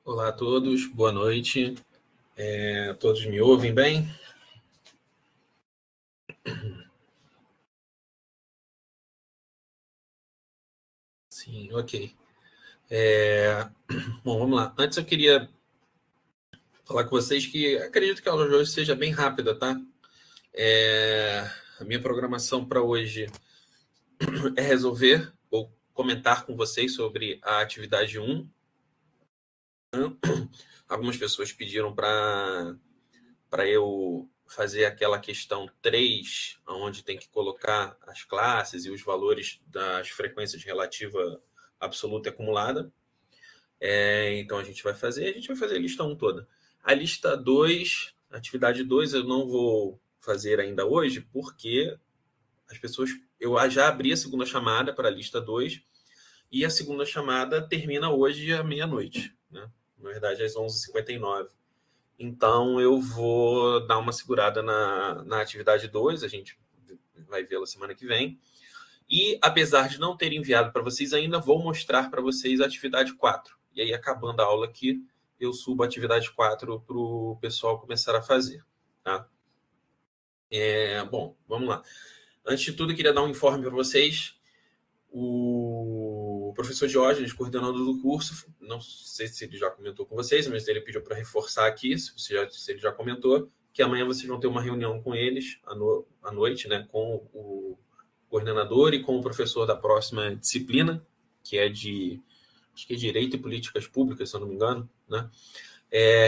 Olá a todos, boa noite. Todos me ouvem bem? Sim, ok. Bom, vamos lá. Antes eu queria falar com vocês que acredito que a aula de hoje seja bem rápida, tá? A minha programação para hoje é resolver ou comentar com vocês sobre a atividade 1. Algumas pessoas pediram para eu fazer aquela questão 3, onde tem que colocar as classes e os valores das frequências relativa absoluta e acumulada. Então a gente vai fazer a lista 1 toda. A lista 2, atividade 2, eu não vou fazer ainda hoje, porque as pessoas. Eu já abri a segunda chamada para a lista 2, e a segunda chamada termina hoje à meia-noite, né? Na verdade, às 11h59. Então, eu vou dar uma segurada na atividade 2, a gente vai vê-la semana que vem. E, apesar de não ter enviado para vocês ainda, vou mostrar para vocês a atividade 4. E aí, acabando a aula aqui, eu subo a atividade 4 para o pessoal começar a fazer. Tá? Bom, vamos lá. Antes de tudo, eu queria dar um informe para vocês. O professor Diógenes, coordenador do curso, não sei se ele já comentou com vocês, mas ele pediu para reforçar aqui, se ele já comentou, que amanhã vocês vão ter uma reunião com eles à noite, né, com o coordenador e com o professor da próxima disciplina, que é acho que é Direito e Políticas Públicas, se eu não me engano, né?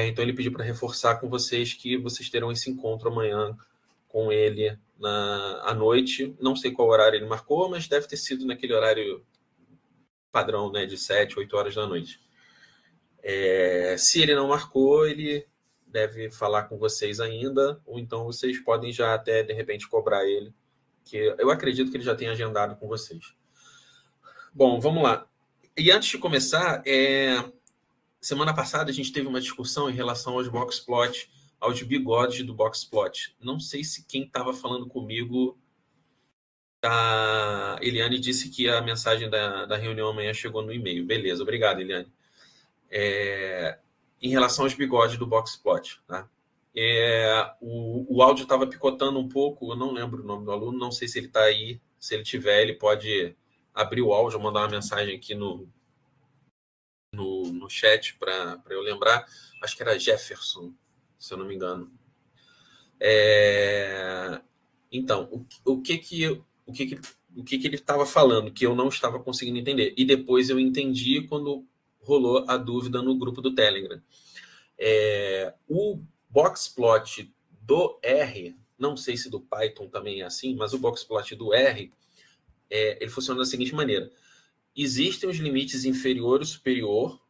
Então ele pediu para reforçar com vocês que vocês terão esse encontro amanhã com ele à noite. Não sei qual horário ele marcou, mas deve ter sido naquele horário padrão, né, de 7, 8 horas da noite. Se ele não marcou, ele deve falar com vocês ainda, ou então vocês podem já até, de repente, cobrar ele, que eu acredito que ele já tenha agendado com vocês. Bom, vamos lá. E antes de começar, semana passada a gente teve uma discussão em relação aos boxplot, aos bigodes do boxplot. Não sei se quem estava falando comigo, a Eliane disse que a mensagem da reunião amanhã chegou no e-mail. Beleza, obrigado, Eliane. Em relação aos bigodes do boxplot, tá? O áudio estava picotando um pouco, eu não lembro o nome do aluno, não sei se ele está aí. Se ele tiver, ele pode abrir o áudio, mandar uma mensagem aqui no chat para eu lembrar. Acho que era Jefferson, se eu não me engano. Então, o que ele estava falando que eu não estava conseguindo entender? E depois eu entendi quando rolou a dúvida no grupo do Telegram. O boxplot do R, não sei se do Python também é assim, mas o boxplot do R, ele funciona da seguinte maneira. Existem os limites inferior e superior,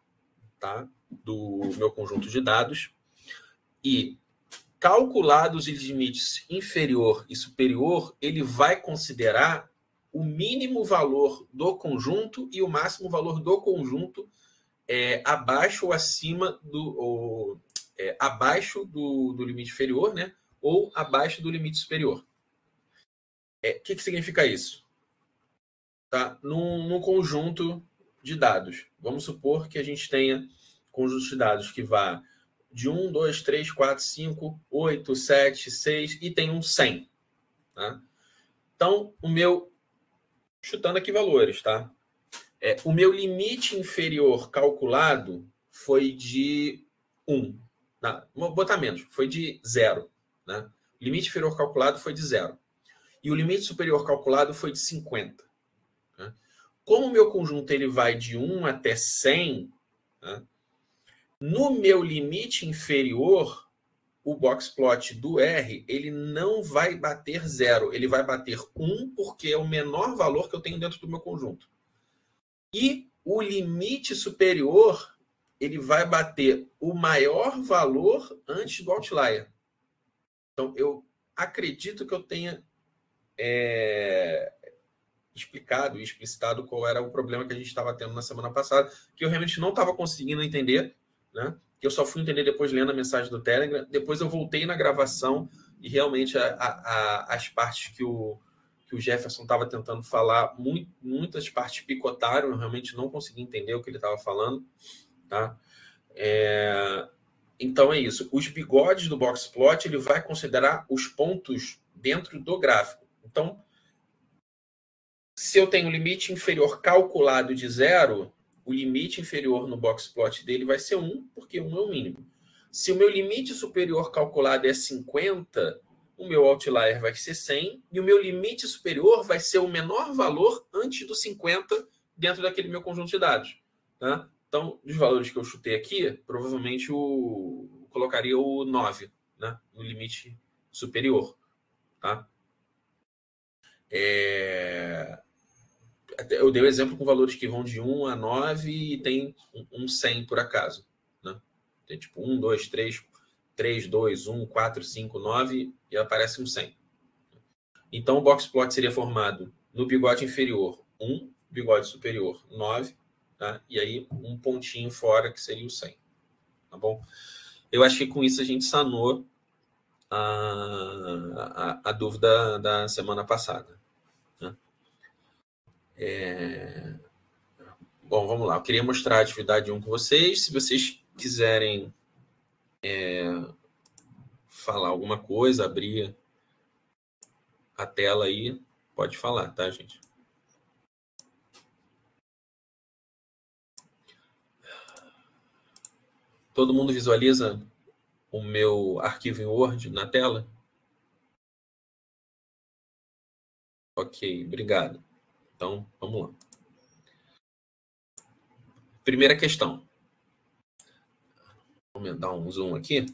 tá, do meu conjunto de dados, e calculados os limites inferior e superior, ele vai considerar o mínimo valor do conjunto e o máximo valor do conjunto abaixo ou acima abaixo do limite inferior, né? Ou abaixo do limite superior. O que significa isso? Tá? Num conjunto de dados. Vamos supor que a gente tenha conjuntos de dados que vá de 1, 2, 3, 4, 5, 8, 7, 6 e tem um 100. Tá? Então, chutando aqui valores, tá? O meu limite inferior calculado foi de 1. Não, vou botar menos, foi de 0. Né? O limite inferior calculado foi de 0. E o limite superior calculado foi de 50. Né? Como o meu conjunto ele vai de 1 até 100, né? No meu limite inferior, o boxplot do R, ele não vai bater 0, ele vai bater 1, porque é o menor valor que eu tenho dentro do meu conjunto. E o limite superior, ele vai bater o maior valor antes do outlier. Então, eu acredito que eu tenha explicado e explicitado qual era o problema que a gente estava tendo na semana passada, que eu realmente não estava conseguindo entender, né? Eu só fui entender depois lendo a mensagem do Telegram. Depois eu voltei na gravação e realmente as partes que o Jefferson estava tentando falar, muitas partes picotaram, eu realmente não consegui entender o que ele estava falando. Tá? Então é isso. Os bigodes do boxplot ele vai considerar os pontos dentro do gráfico. Então, se eu tenho limite inferior calculado de 0, o limite inferior no boxplot dele vai ser 1, porque 1 é o mínimo. Se o meu limite superior calculado é 50, o meu outlier vai ser 100, e o meu limite superior vai ser o menor valor antes do 50 dentro daquele meu conjunto de dados. Tá? Então, dos valores que eu chutei aqui, provavelmente eu colocaria o 9, né, no limite superior. Tá? Eu dei o exemplo com valores que vão de 1 a 9 e tem um 100 por acaso. Né? Tem tipo 1, 2, 3, 3, 2, 1, 4, 5, 9 e aparece um 100. Então o boxplot seria formado no bigode inferior 1, bigode superior 9, tá? E aí um pontinho fora que seria o 100. Tá bom? Eu acho que com isso a gente sanou a dúvida da semana passada. Né? Bom, vamos lá. Eu queria mostrar a atividade 1 com vocês. Se vocês quiserem falar alguma coisa, abrir a tela aí, pode falar, tá, gente? Todo mundo visualiza o meu arquivo em Word na tela? Ok, obrigado. Então, vamos lá. Primeira questão. Vou dar um zoom aqui.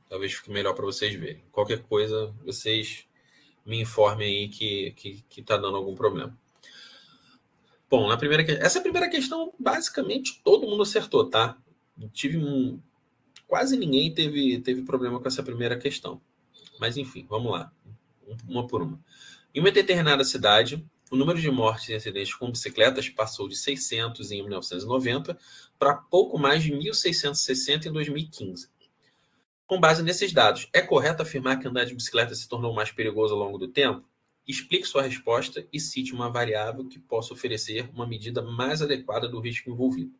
Talvez fique melhor para vocês verem. Qualquer coisa, vocês me informem aí que está dando algum problema. Bom, essa primeira questão, basicamente, todo mundo acertou, tá? Quase ninguém teve problema com essa primeira questão. Mas, enfim, vamos lá. Uma por uma. Em uma determinada cidade, o número de mortes em acidentes com bicicletas passou de 600 em 1990 para pouco mais de 1.660 em 2015. Com base nesses dados, é correto afirmar que andar de bicicleta se tornou mais perigoso ao longo do tempo? Explique sua resposta e cite uma variável que possa oferecer uma medida mais adequada do risco envolvido.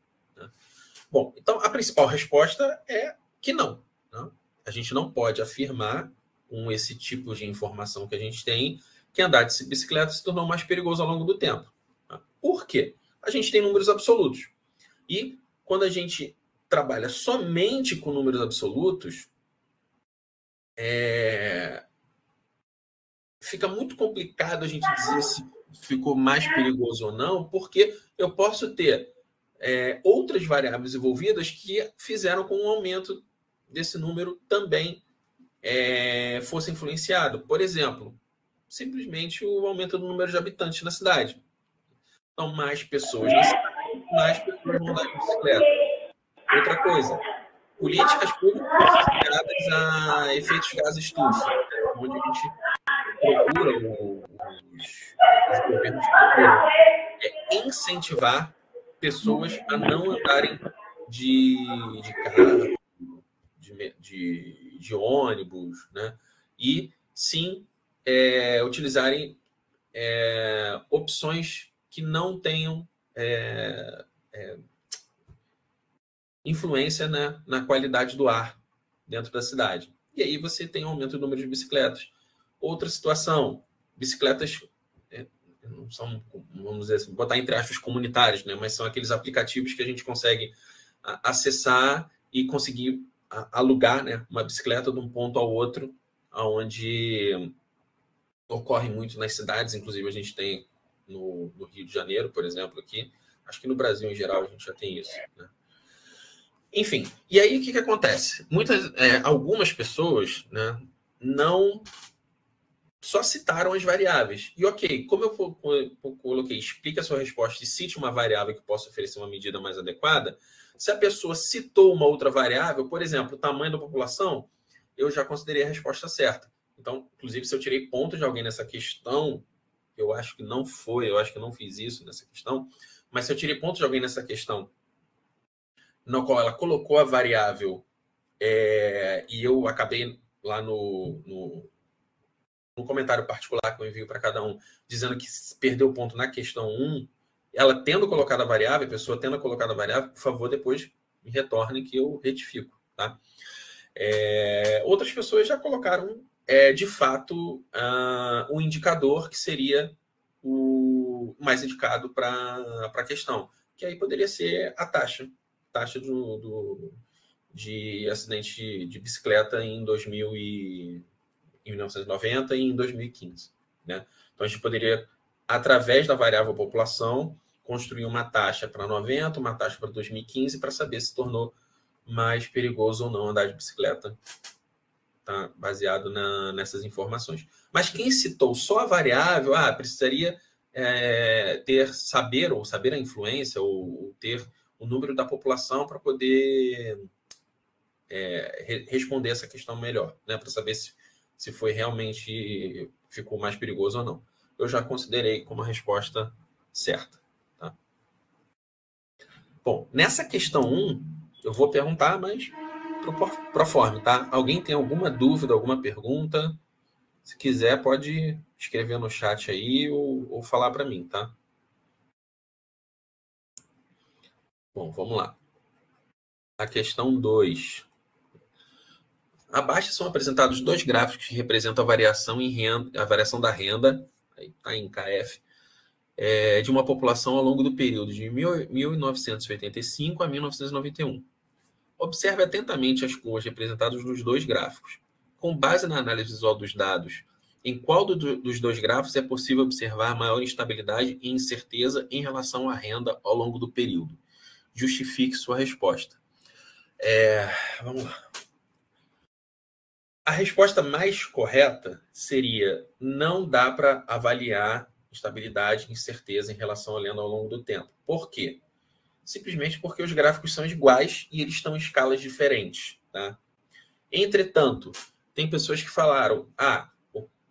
Bom, então a principal resposta é que não. A gente não pode afirmar, com esse tipo de informação que a gente tem, que andar de bicicleta se tornou mais perigoso ao longo do tempo. Por quê? A gente tem números absolutos. E quando a gente trabalha somente com números absolutos, fica muito complicado a gente dizer se ficou mais perigoso ou não, porque eu posso ter outras variáveis envolvidas que fizeram com que o aumento desse número também fosse influenciado. Por exemplo, simplesmente o aumento do número de habitantes na cidade. Então, mais pessoas na cidade, mais pessoas vão andar de bicicleta. Outra coisa, políticas públicas ligadas a efeitos de gás estufa, onde a gente procura, os governos procuram incentivar pessoas a não andarem de carro, de ônibus, né? E sim utilizarem opções que não tenham influência, né, na qualidade do ar dentro da cidade. E aí você tem um aumento do número de bicicletas. Outra situação, bicicletas não são, vamos dizer assim, botar entre aspas, comunitários, né, mas são aqueles aplicativos que a gente consegue acessar e conseguir alugar, né, uma bicicleta de um ponto ao outro, onde ocorre muito nas cidades, inclusive a gente tem no Rio de Janeiro, por exemplo, aqui. Acho que no Brasil, em geral, a gente já tem isso, né? Enfim, e aí o que acontece? Algumas pessoas, né, não só citaram as variáveis. E ok, como eu coloquei, explica a sua resposta e cite uma variável que possa oferecer uma medida mais adequada, se a pessoa citou uma outra variável, por exemplo, o tamanho da população, eu já considerei a resposta certa. Então, inclusive, se eu tirei pontos de alguém nessa questão, eu acho que não foi, eu acho que eu não fiz isso nessa questão, mas se eu tirei pontos de alguém nessa questão, no qual ela colocou a variável e eu acabei lá no comentário particular que eu envio para cada um, dizendo que perdeu ponto na questão 1, ela tendo colocado a variável, a pessoa tendo colocado a variável, por favor, depois me retorne que eu retifico, tá? Outras pessoas já colocaram, de fato, um indicador que seria o mais indicado para a questão, que aí poderia ser a taxa de acidente de bicicleta em 1990 e em 2015. Né? Então, a gente poderia, através da variável população, construir uma taxa para 90, uma taxa para 2015, para saber se tornou mais perigoso ou não andar de bicicleta, tá? Baseado nessas informações. Mas quem citou só a variável, precisaria saber a influência, ou ter o número da população para poder responder essa questão melhor, né? Para saber se foi realmente ficou mais perigoso ou não. Eu já considerei como a resposta certa. Tá? Bom, nessa questão 1, eu vou perguntar, mas pro forma, tá? Alguém tem alguma dúvida, alguma pergunta? Se quiser, pode escrever no chat aí ou falar para mim, tá? Bom, vamos lá. A questão 2. Abaixo são apresentados 2 gráficos que representam a variação da renda, aí tá em KF, de uma população ao longo do período de 1985 a 1991. Observe atentamente as cores representadas nos 2 gráficos. Com base na análise visual dos dados, em qual dos 2 gráficos é possível observar maior instabilidade e incerteza em relação à renda ao longo do período? Justifique sua resposta. Vamos lá. A resposta mais correta seria: não dá para avaliar estabilidade e incerteza em relação à renda ao longo do tempo. Por quê? Simplesmente porque os gráficos são iguais e eles estão em escalas diferentes. Tá? Entretanto, tem pessoas que falaram: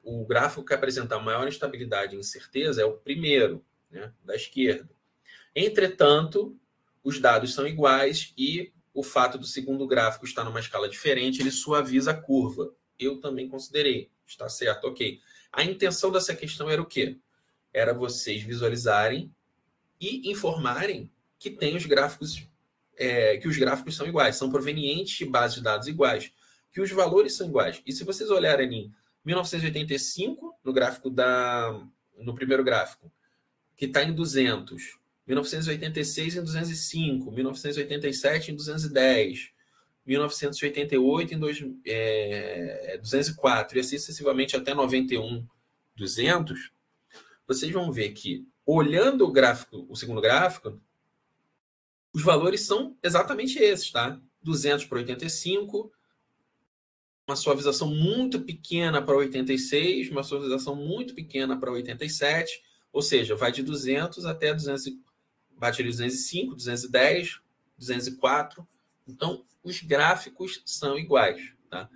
o gráfico que apresenta maior estabilidade e incerteza é o primeiro, né, da esquerda. Entretanto, os dados são iguais e o fato do segundo gráfico estar numa escala diferente, ele suaviza a curva. Eu também considerei. Está certo, ok. A intenção dessa questão era o quê? Era vocês visualizarem e informarem que tem os gráficos, que os gráficos são iguais, são provenientes de bases de dados iguais, que os valores são iguais. E se vocês olharem em 1985, no primeiro gráfico, que está em 200, 1986 em 205, 1987 em 210, 1988 em 204, e assim sucessivamente até 91, 200, vocês vão ver que, olhando o segundo gráfico, os valores são exatamente esses, tá? 200 para 85, uma suavização muito pequena para 86, uma suavização muito pequena para 87, ou seja, vai de 200 até 200, bate ali 205, 210, 204. Então, os gráficos são iguais. Tá?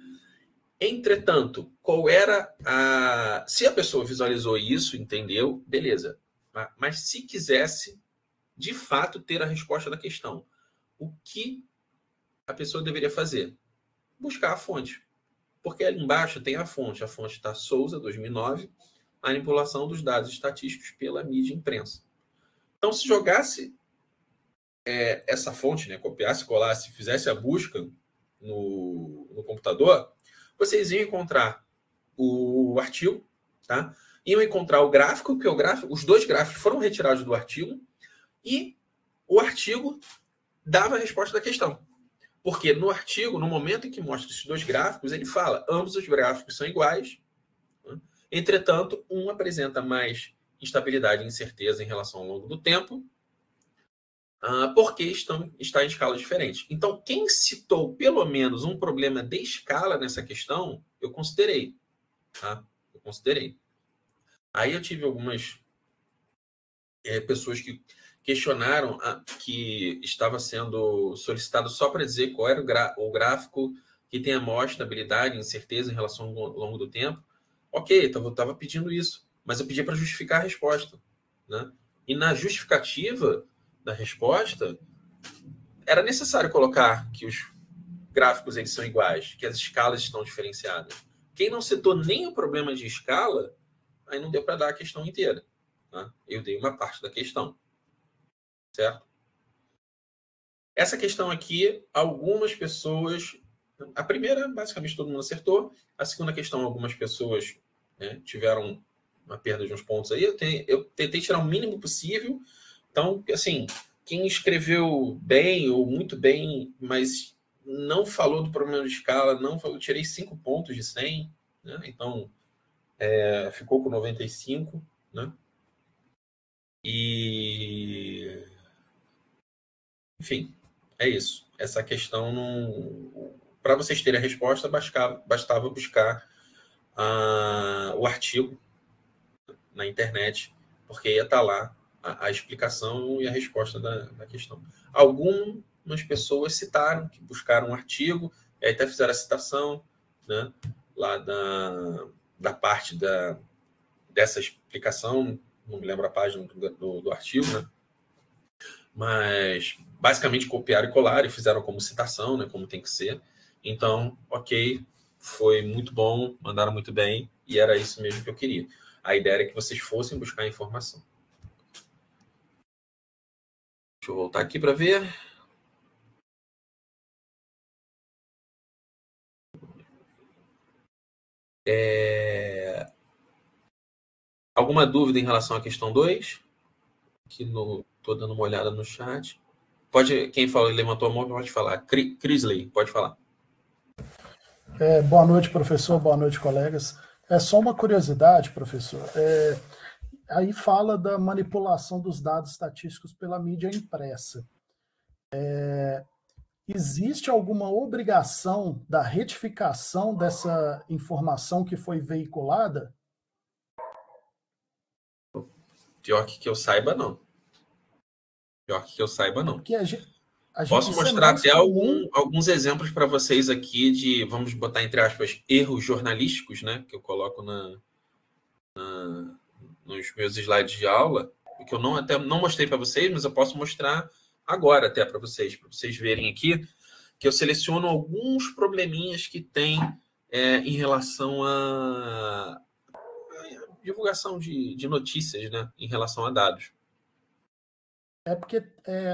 Entretanto, qual era a... Se a pessoa visualizou isso, entendeu, beleza. Mas se quisesse, de fato, ter a resposta da questão, o que a pessoa deveria fazer? Buscar a fonte. Porque ali embaixo tem a fonte. A fonte está Souza, 2009, manipulação dos dados estatísticos pela mídia e imprensa. Então, se jogasse essa fonte, né, copiasse, colasse, fizesse a busca no computador, vocês iam encontrar o artigo, tá? Iam encontrar o gráfico, que os 2 gráficos foram retirados do artigo, e o artigo dava a resposta da questão. Porque no artigo, no momento em que mostra esses 2 gráficos, ele fala: ambos os gráficos são iguais, né? Entretanto, um apresenta mais instabilidade e incerteza em relação ao longo do tempo, porque está em escalas diferentes. Então, quem citou pelo menos um problema de escala nessa questão, eu considerei. Tá? Eu considerei. Aí eu tive algumas pessoas que questionaram que estava sendo solicitado só para dizer qual era o gráfico que tem a maior estabilidade e incerteza em relação ao longo do tempo. Ok, então eu estava pedindo isso, mas eu pedi para justificar a resposta. Né? E na justificativa da resposta, era necessário colocar que os gráficos eles são iguais, que as escalas estão diferenciadas. Quem não citou nem o problema de escala, aí não deu para dar a questão inteira. Tá? Eu dei uma parte da questão. certo? Essa questão aqui, algumas pessoas... A primeira, basicamente, todo mundo acertou. A segunda questão, algumas pessoas, né, tiveram uma perda de uns pontos aí. Eu tentei tirar o mínimo possível. Então, assim, quem escreveu bem ou muito bem, mas não falou do problema de escala, não falou, eu tirei 5 pontos de 100, né? Então, ficou com 95, né? E... Enfim, é isso. Essa questão não... Para vocês terem a resposta, bastava buscar o artigo na internet, porque ia estar lá a explicação e a resposta da questão. Algumas pessoas citaram, que buscaram um artigo, e aí até fizeram a citação, né, lá da parte dessa explicação, não me lembro a página do artigo, né? Mas basicamente copiaram e colaram e fizeram como citação, né, como tem que ser. Então, ok, foi muito bom, mandaram muito bem, e era isso mesmo que eu queria. A ideia era que vocês fossem buscar informação. Deixa eu voltar aqui para ver. Alguma dúvida em relação à questão 2? Aqui estou dando uma olhada no chat. Quem falou, levantou a mão, pode falar. Crisley, pode falar. Boa noite, professor. Boa noite, colegas. É só uma curiosidade, professor. Aí fala da manipulação dos dados estatísticos pela mídia impressa. Existe alguma obrigação da retificação dessa informação que foi veiculada? Pior que eu saiba, não. Porque a gente, Posso mostrar até alguns exemplos para vocês aqui de, vamos botar entre aspas, erros jornalísticos, né? Que eu coloco nos meus slides de aula, que eu até não mostrei para vocês, mas eu posso mostrar agora até para vocês verem aqui, que eu seleciono alguns probleminhas que tem em relação à divulgação de notícias, né? Em relação a dados. Porque,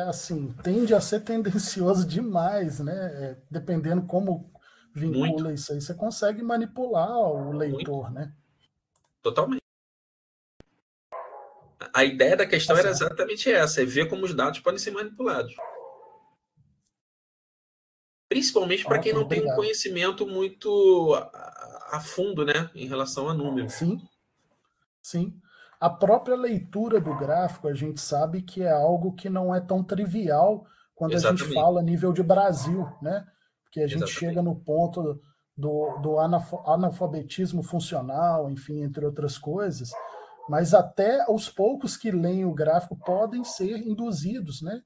assim, tende a ser tendencioso demais, né? Dependendo como vincula isso aí, você consegue manipular o leitor, né? Totalmente. A ideia da questão era exatamente essa, é ver como os dados podem ser manipulados. Principalmente para quem não tem um conhecimento muito a fundo, né? Em relação a números. Sim, sim. A própria leitura do gráfico, a gente sabe que é algo que não é tão trivial quando a gente fala a nível de Brasil, né? Porque a gente chega no ponto do analfabetismo funcional, enfim, entre outras coisas, mas até os poucos que leem o gráfico podem ser induzidos, né?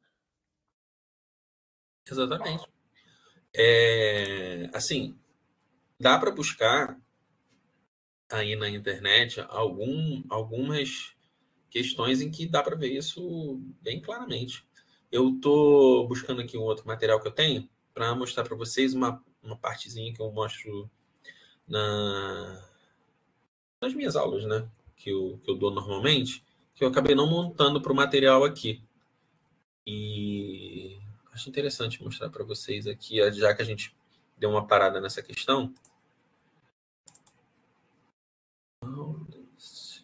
Exatamente. Assim, dá para buscar aí na internet algumas questões em que dá para ver isso bem claramente. Eu estou buscando aqui um outro material que eu tenho para mostrar para vocês uma partezinha que eu mostro nas minhas aulas, né? Que eu dou normalmente, que eu acabei não montando para o material aqui. E acho interessante mostrar para vocês aqui, já que a gente deu uma parada nessa questão.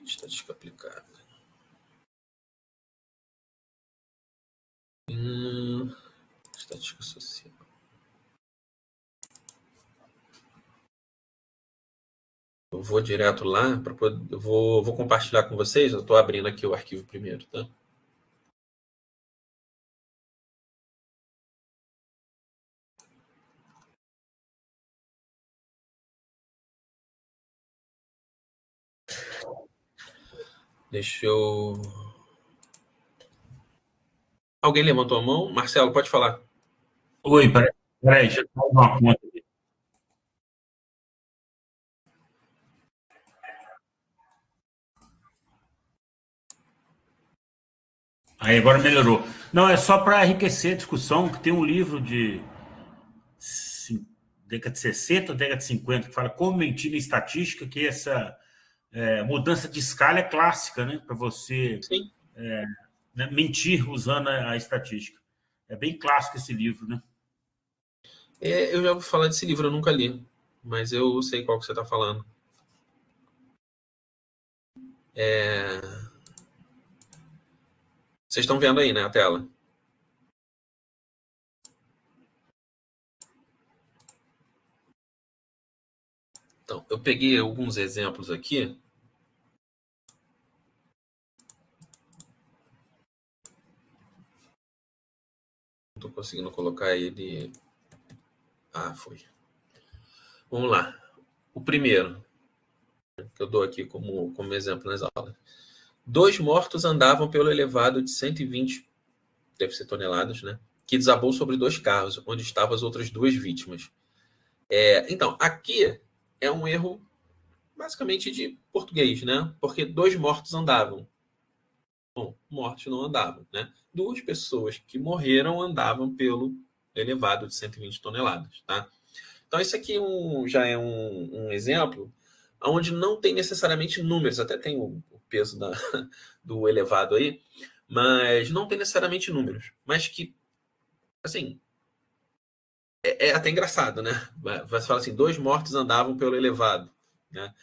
Estatística aplicada. Estatística social. Eu vou direto lá para poder. Eu vou compartilhar com vocês. Eu estou abrindo aqui o arquivo primeiro, tá? Deixa eu. Alguém levantou a mão? Marcelo, pode falar. Oi, peraí, deixa eu fazer uma conta aqui. Aí agora melhorou. Não, é só para enriquecer a discussão, que tem um livro de década de 60, década de 50, que fala como mentir na estatística, que essa mudança de escala é clássica, né? Para você né, mentir usando a estatística. É bem clássico esse livro, né? Eu já ouvi falar desse livro, eu nunca li, mas eu sei qual que você está falando. Vocês estão vendo aí, né, a tela? Então, eu peguei alguns exemplos aqui. Não estou conseguindo colocar ele. Ah, foi. Vamos lá. O primeiro, que eu dou aqui como exemplo nas aulas. 2 mortos andavam pelo elevado de 120, deve ser toneladas, né? Que desabou sobre 2 carros, onde estavam as outras 2 vítimas. Então, aqui é um erro basicamente de português, né? Porque 2 mortos andavam. Bom, mortos não andavam, né? 2 pessoas que morreram andavam pelo elevado de 120 toneladas, tá? Então, isso aqui já é um exemplo onde não tem necessariamente números, até tem o peso do elevado aí, mas não tem necessariamente números, mas que, assim, é até engraçado, né? Você fala assim, 2 mortos andavam pelo elevado, né?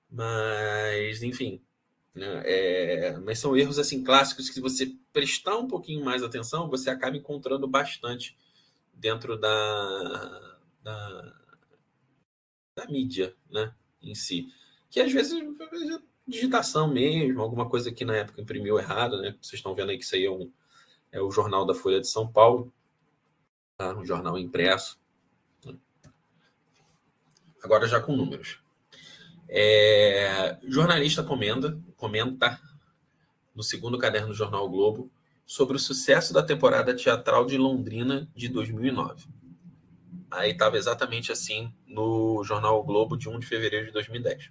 Mas, enfim, né? Mas são erros, assim, clássicos que, se você prestar um pouquinho mais atenção, você acaba encontrando bastante dentro da mídia, né, em si. Que às vezes é digitação mesmo, alguma coisa que na época imprimiu errado, né? Vocês estão vendo aí que isso aí é o jornal da Folha de São Paulo, tá? Um jornal impresso. Agora já com números. Jornalista comenta no segundo caderno do Jornal o Globo sobre o sucesso da temporada teatral de Londrina de 2009. Aí estava exatamente assim no Jornal o Globo de 1 de fevereiro de 2010.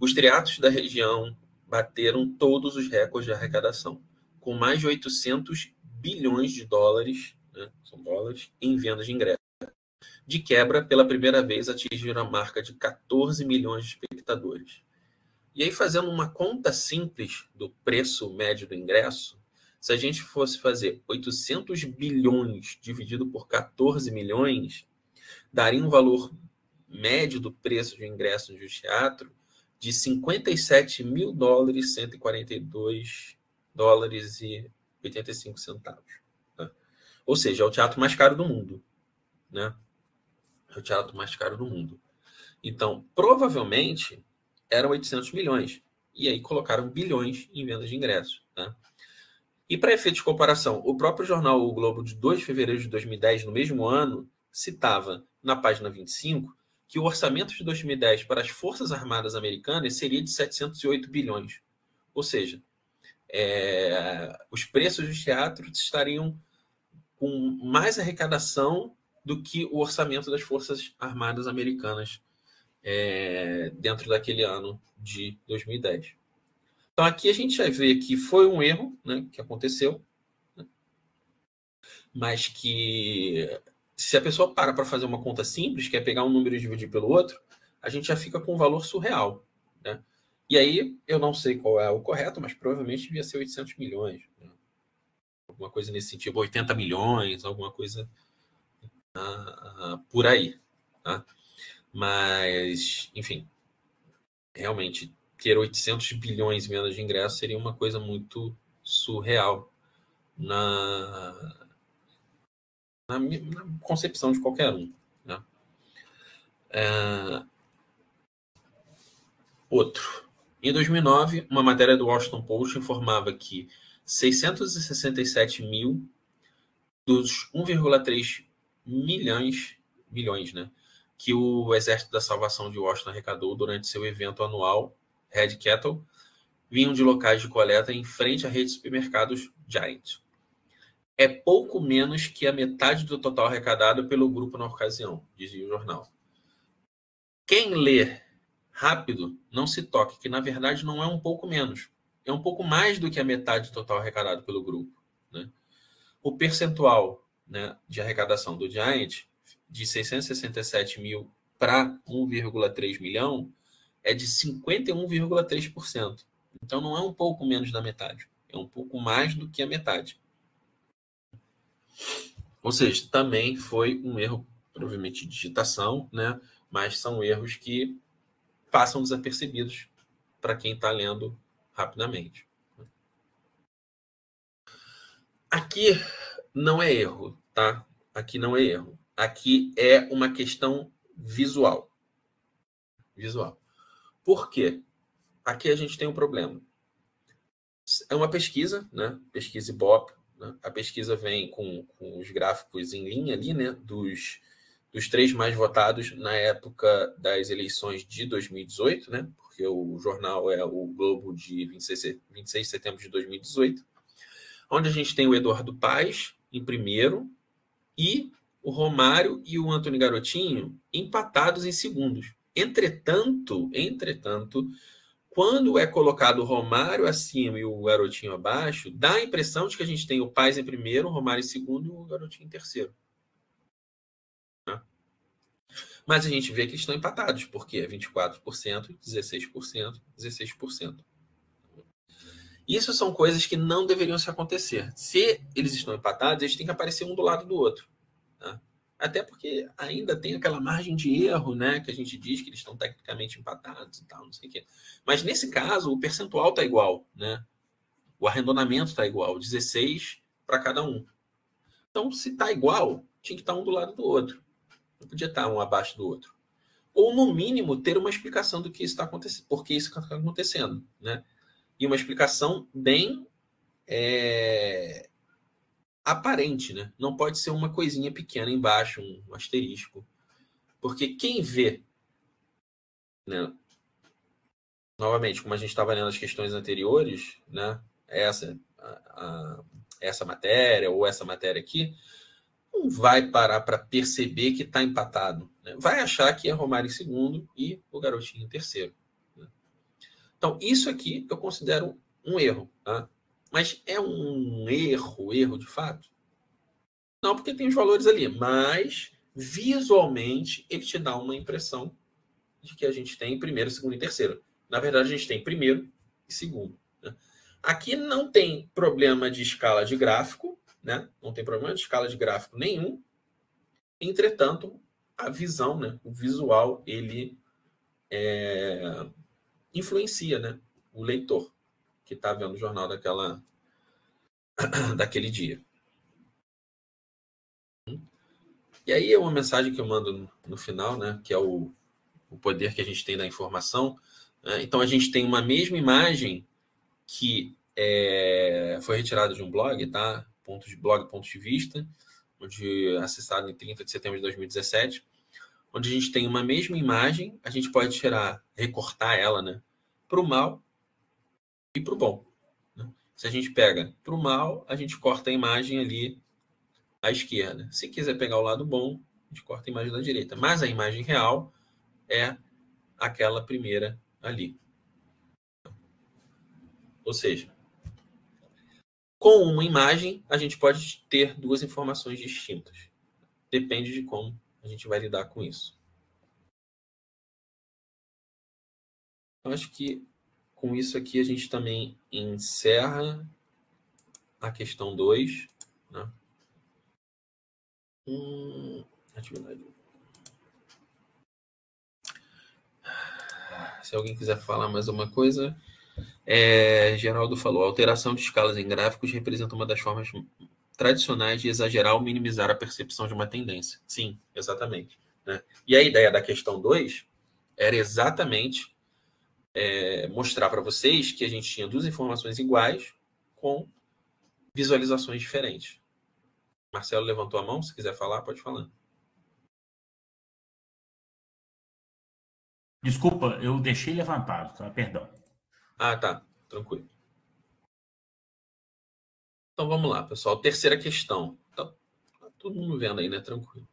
Os teatros da região bateram todos os recordes de arrecadação, com mais de 800 bilhões de dólares, né, são dólares, em vendas de ingressos. De quebra, pela primeira vez, atingiram a marca de 14 milhões de espectadores. E aí, fazendo uma conta simples do preço médio do ingresso, se a gente fosse fazer 800 bilhões dividido por 14 milhões, daria um valor médio do preço de ingresso de um teatro de 57 mil dólares, 142 dólares e 85 centavos. Tá? Ou seja, é o teatro mais caro do mundo. Né? É o teatro mais caro do mundo. Então, provavelmente, eram 800 milhões. E aí colocaram bilhões em vendas de ingressos. Tá? E para efeito de comparação, o próprio jornal O Globo, de 2 de fevereiro de 2010, no mesmo ano, citava, na página 25, que o orçamento de 2010 para as Forças Armadas Americanas seria de 708 bilhões. Ou seja, os preços dos teatros estariam com mais arrecadação do que o orçamento das Forças Armadas Americanas dentro daquele ano de 2010. Então, aqui a gente já vê que foi um erro, né, que aconteceu, né, mas que, se a pessoa para fazer uma conta simples, que é pegar um número e dividir pelo outro, a gente já fica com um valor surreal. Né? E aí, eu não sei qual é o correto, mas provavelmente devia ser 800 milhões. Né? Alguma coisa nesse sentido, 80 milhões, alguma coisa por aí. Tá? Mas, enfim, realmente, ter 800 bilhões em vendas de ingressos seria uma coisa muito surreal na concepção de qualquer um. Né? Outro. Em 2009, uma matéria do Washington Post informava que 667 mil dos 1,3 milhões, né, que o Exército da Salvação de Washington arrecadou durante seu evento anual Red Kettle vinham de locais de coleta em frente à rede de supermercados Giant. É pouco menos que a metade do total arrecadado pelo grupo na ocasião, dizia o jornal. Quem lê rápido não se toque que, na verdade, não é um pouco menos. É um pouco mais do que a metade do total arrecadado pelo grupo. Né? O percentual, né, de arrecadação do Giant, de 667 mil para 1,3 milhão, é de 51,3%. Então, não é um pouco menos da metade. É um pouco mais do que a metade. Ou seja, também foi um erro, provavelmente, de digitação, né? Mas são erros que passam desapercebidos para quem está lendo rapidamente. Aqui não é erro, tá? Aqui não é erro. Aqui é uma questão visual. Visual. Por quê? Aqui a gente tem um problema. É uma pesquisa, né? Pesquisa Ibope. Né? A pesquisa vem com os gráficos em linha ali, né? Dos 3 mais votados na época das eleições de 2018, né? Porque o jornal é o Globo de 26 de setembro de 2018, onde a gente tem o Eduardo Paes em primeiro e o Romário e o Antony Garotinho empatados em segundos. Entretanto, quando é colocado o Romário acima e o Garotinho abaixo, dá a impressão de que a gente tem o Paes em primeiro, o Romário em segundo e o Garotinho em terceiro. Né? Mas a gente vê que estão empatados, porque é 24%, 16%, 16%. Isso são coisas que não deveriam se acontecer. Se eles estão empatados, eles têm que aparecer um do lado do outro. Tá? Até porque ainda tem aquela margem de erro, né? Que a gente diz que eles estão tecnicamente empatados e tal, não sei o quê. Mas nesse caso, o percentual está igual, né? O arredondamento está igual, 16 para cada um. Então, se está igual, tinha que estar um do lado do outro. Não podia estar um abaixo do outro. Ou, no mínimo, ter uma explicação do que isso está acontecendo, por que isso está acontecendo, né? E uma explicação bem aparente, né? Não pode ser uma coisinha pequena embaixo, um asterisco. Porque quem vê, né? Novamente, como a gente estava lendo as questões anteriores, né? Essa matéria ou essa matéria aqui, não vai parar para perceber que está empatado. Né? Vai achar que é Romário em segundo e o Garotinho em terceiro. Né? Então, isso aqui eu considero um erro. Tá? Mas é um erro de fato? Não, porque tem os valores ali, mas visualmente ele te dá uma impressão de que a gente tem primeiro, segundo e terceiro. Na verdade, a gente tem primeiro e segundo. Né? Aqui não tem problema de escala de gráfico, né? Não tem problema de escala de gráfico nenhum. Entretanto, a visão, né? O visual, ele influencia, né? O leitor que está vendo o jornal daquele dia. E aí é uma mensagem que eu mando no final, né? Que é o poder que a gente tem da informação. Né? Então, a gente tem uma mesma imagem que foi retirada de um blog, tá? Pontos de vista, onde acessado em 30 de setembro de 2017, onde a gente tem uma mesma imagem, a gente pode recortar ela, né? Para o mal e para o bom. Né? Se a gente pega para o mal, a gente corta a imagem ali à esquerda. Se quiser pegar o lado bom, a gente corta a imagem da direita. Mas a imagem real é aquela primeira ali. Ou seja, com uma imagem, a gente pode ter duas informações distintas. Depende de como a gente vai lidar com isso. Eu acho que com isso aqui a gente também encerra a questão 2. Né? Atividade. Se alguém quiser falar mais alguma coisa... Geraldo falou, a alteração de escalas em gráficos representa uma das formas tradicionais de exagerar ou minimizar a percepção de uma tendência. Sim, exatamente. Né? E a ideia da questão 2 era exatamente mostrar para vocês que a gente tinha duas informações iguais com visualizações diferentes. Marcelo levantou a mão, se quiser falar, pode falar. Desculpa, eu deixei levantado, tá? Perdão. Ah, tá. Tranquilo. Então, vamos lá, pessoal. Terceira questão. Então, tá todo mundo vendo aí, né? Tranquilo.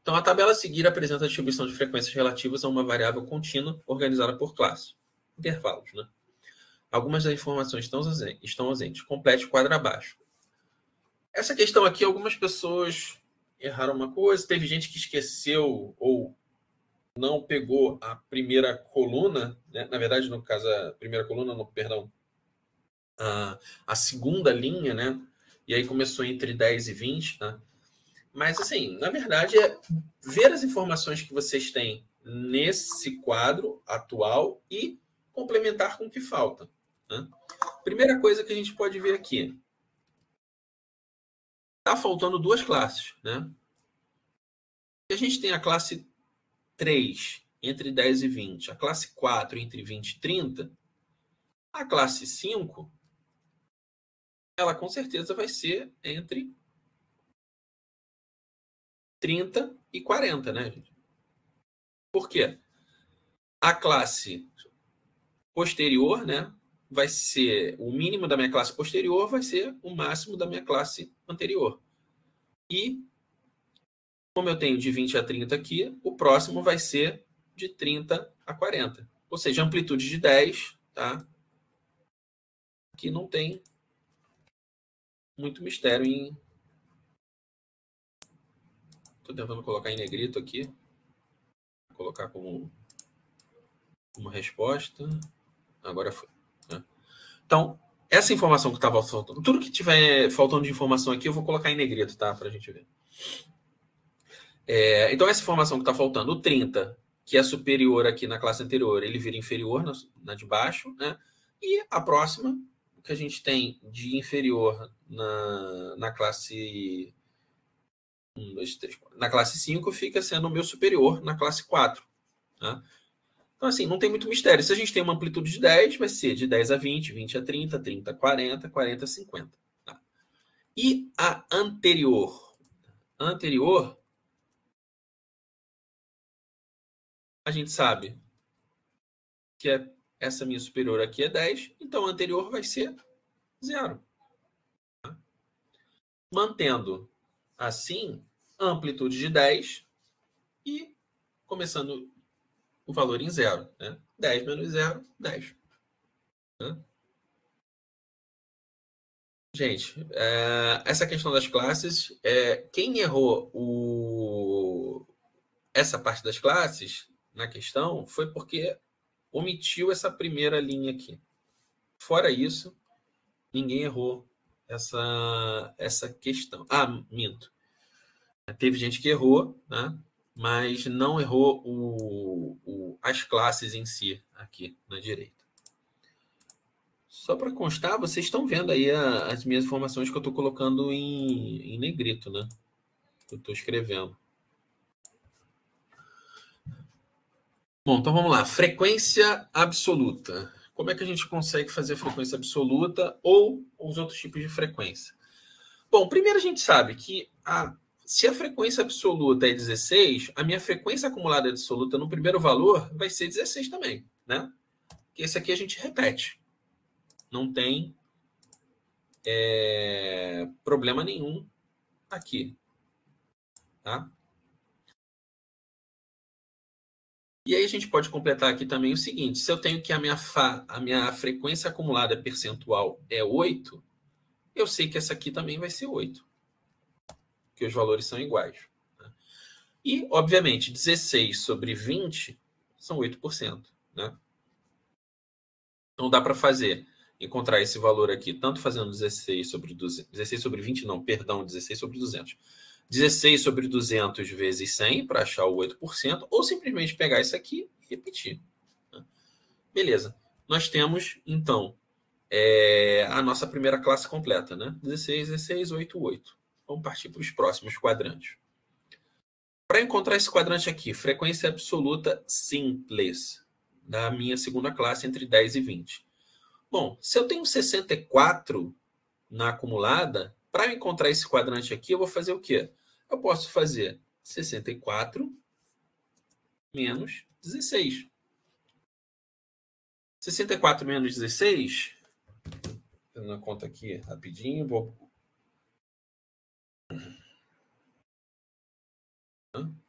Então, a tabela a seguir apresenta a distribuição de frequências relativas a uma variável contínua organizada por classe. Intervalos, né? Algumas das informações estão ausentes. Complete o quadro abaixo. Essa questão aqui, algumas pessoas erraram uma coisa. Teve gente que esqueceu ou não pegou a primeira coluna, né? Na verdade, no caso, a primeira coluna, não, perdão. a segunda linha, né? E aí começou entre 10 e 20, tá? Mas, assim, na verdade, é ver as informações que vocês têm nesse quadro atual e complementar com o que falta, né? Primeira coisa que a gente pode ver aqui. Está faltando duas classes, né? A gente tem a classe 3 entre 10 e 20, a classe 4 entre 20 e 30, a classe 5, ela com certeza vai ser entre 30 e 40, né, gente? Por quê? A classe posterior, né, vai ser o mínimo da minha classe posterior, vai ser o máximo da minha classe anterior. E, como eu tenho de 20 a 30 aqui, o próximo vai ser de 30 a 40. Ou seja, amplitude de 10, tá? Aqui não tem muito mistério em... Estou tentando colocar em negrito aqui. Vou colocar como resposta. Agora foi, né? Então, essa informação que estava faltando, tudo que tiver faltando de informação aqui, eu vou colocar em negrito, tá? Para a gente ver. Então, essa informação que está faltando, o 30, que é superior aqui na classe anterior, ele vira inferior na de baixo, né? E a próxima, que a gente tem de inferior na classe 1, 2, 3, 4, na classe 5, fica sendo o meu superior na classe 4. Tá? Então, assim, não tem muito mistério. Se a gente tem uma amplitude de 10, vai ser de 10 a 20, 20 a 30, 30 a 40, 40 a 50. Tá? E a anterior? Anterior, a gente sabe que essa minha superior aqui é 10, então a anterior vai ser 0. Tá? Mantendo assim a amplitude de 10 e começando o valor em 0. Né? 10 menos 0, 10. Né? Gente, essa questão das classes, quem errou essa parte das classes na questão foi porque omitiu essa primeira linha aqui. Fora isso, ninguém errou essa questão. Minto. Teve gente que errou, né? Mas não errou as classes em si, aqui na direita. Só para constar, vocês estão vendo aí as minhas informações que eu estou colocando em negrito, né? Eu estou escrevendo. Bom, então vamos lá. Frequência absoluta. Como é que a gente consegue fazer frequência absoluta ou os outros tipos de frequência? Bom, primeiro a gente sabe que se a frequência absoluta é 16, a minha frequência acumulada absoluta no primeiro valor vai ser 16 também, né? Porque esse aqui a gente repete. Não tem problema nenhum aqui. Tá? E aí a gente pode completar aqui também o seguinte. Se eu tenho que a minha frequência acumulada percentual é 8, eu sei que essa aqui também vai ser 8. Porque os valores são iguais. Né? E, obviamente, 16 sobre 20 são 8%. Né? Então dá para encontrar esse valor aqui, tanto fazendo 16 sobre 200, 16 sobre 20, não, perdão, 16 sobre 200. 16 sobre 200 vezes 100 para achar o 8%, ou simplesmente pegar isso aqui e repetir. Beleza. Nós temos, então, a nossa primeira classe completa, né? 16, 16, 8, 8. Vamos partir para os próximos quadrantes. Para encontrar esse quadrante aqui, frequência absoluta simples, da minha segunda classe entre 10 e 20. Bom, se eu tenho 64 na acumulada, para encontrar esse quadrante aqui, eu vou fazer o quê? Eu posso fazer 64 menos 16. 64 menos 16, fazendo a conta aqui rapidinho, vou...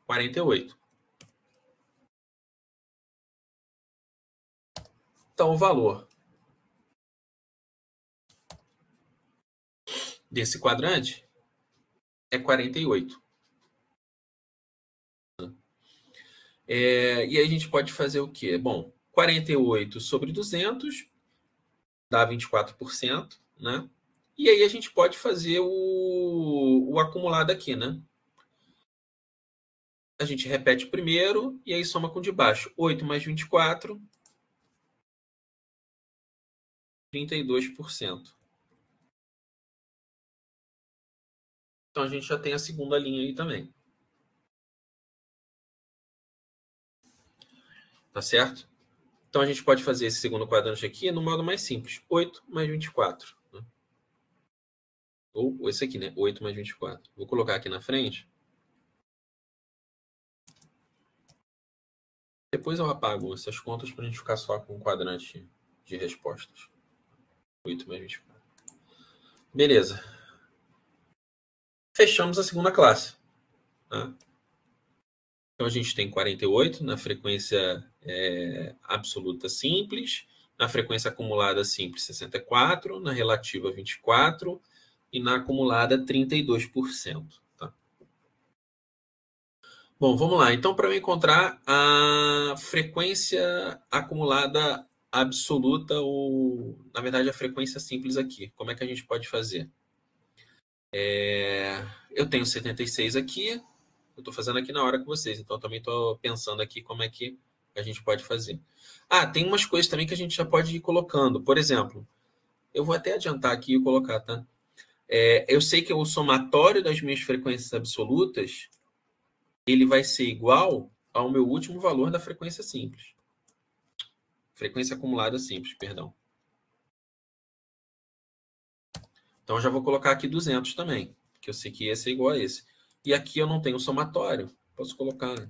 48. Então, o valor desse quadrante é 48. E aí a gente pode fazer o quê? Bom, 48 sobre 200 dá 24%, né? E aí a gente pode fazer o acumulado aqui, né? A gente repete o primeiro e aí soma com o de baixo. 8 mais 24, 32%. Então a gente já tem a segunda linha aí também. Tá certo? Então a gente pode fazer esse segundo quadrante aqui no modo mais simples. 8 mais 24. Né? Ou esse aqui, né? 8 mais 24. Vou colocar aqui na frente. Depois eu apago essas contas para a gente ficar só com o quadrante de respostas. 8 mais 24. Beleza. Fechamos a segunda classe. Tá? Então, a gente tem 48 na frequência absoluta simples, na frequência acumulada simples 64, na relativa 24 e na acumulada 32%. Tá? Bom, vamos lá. Então, para eu encontrar a frequência acumulada absoluta, ou, na verdade, a frequência simples aqui, como é que a gente pode fazer? Eu tenho 76 aqui, eu estou fazendo aqui na hora com vocês, então eu também estou pensando aqui como é que a gente pode fazer. Tem umas coisas também que a gente já pode ir colocando. Por exemplo, eu vou até adiantar aqui e colocar, tá? Eu sei que o somatório das minhas frequências absolutas ele vai ser igual ao meu último valor da frequência simples. Frequência acumulada simples, perdão. Então, eu já vou colocar aqui 200 também, que eu sei que esse é igual a esse. E aqui eu não tenho somatório. Posso colocar, né?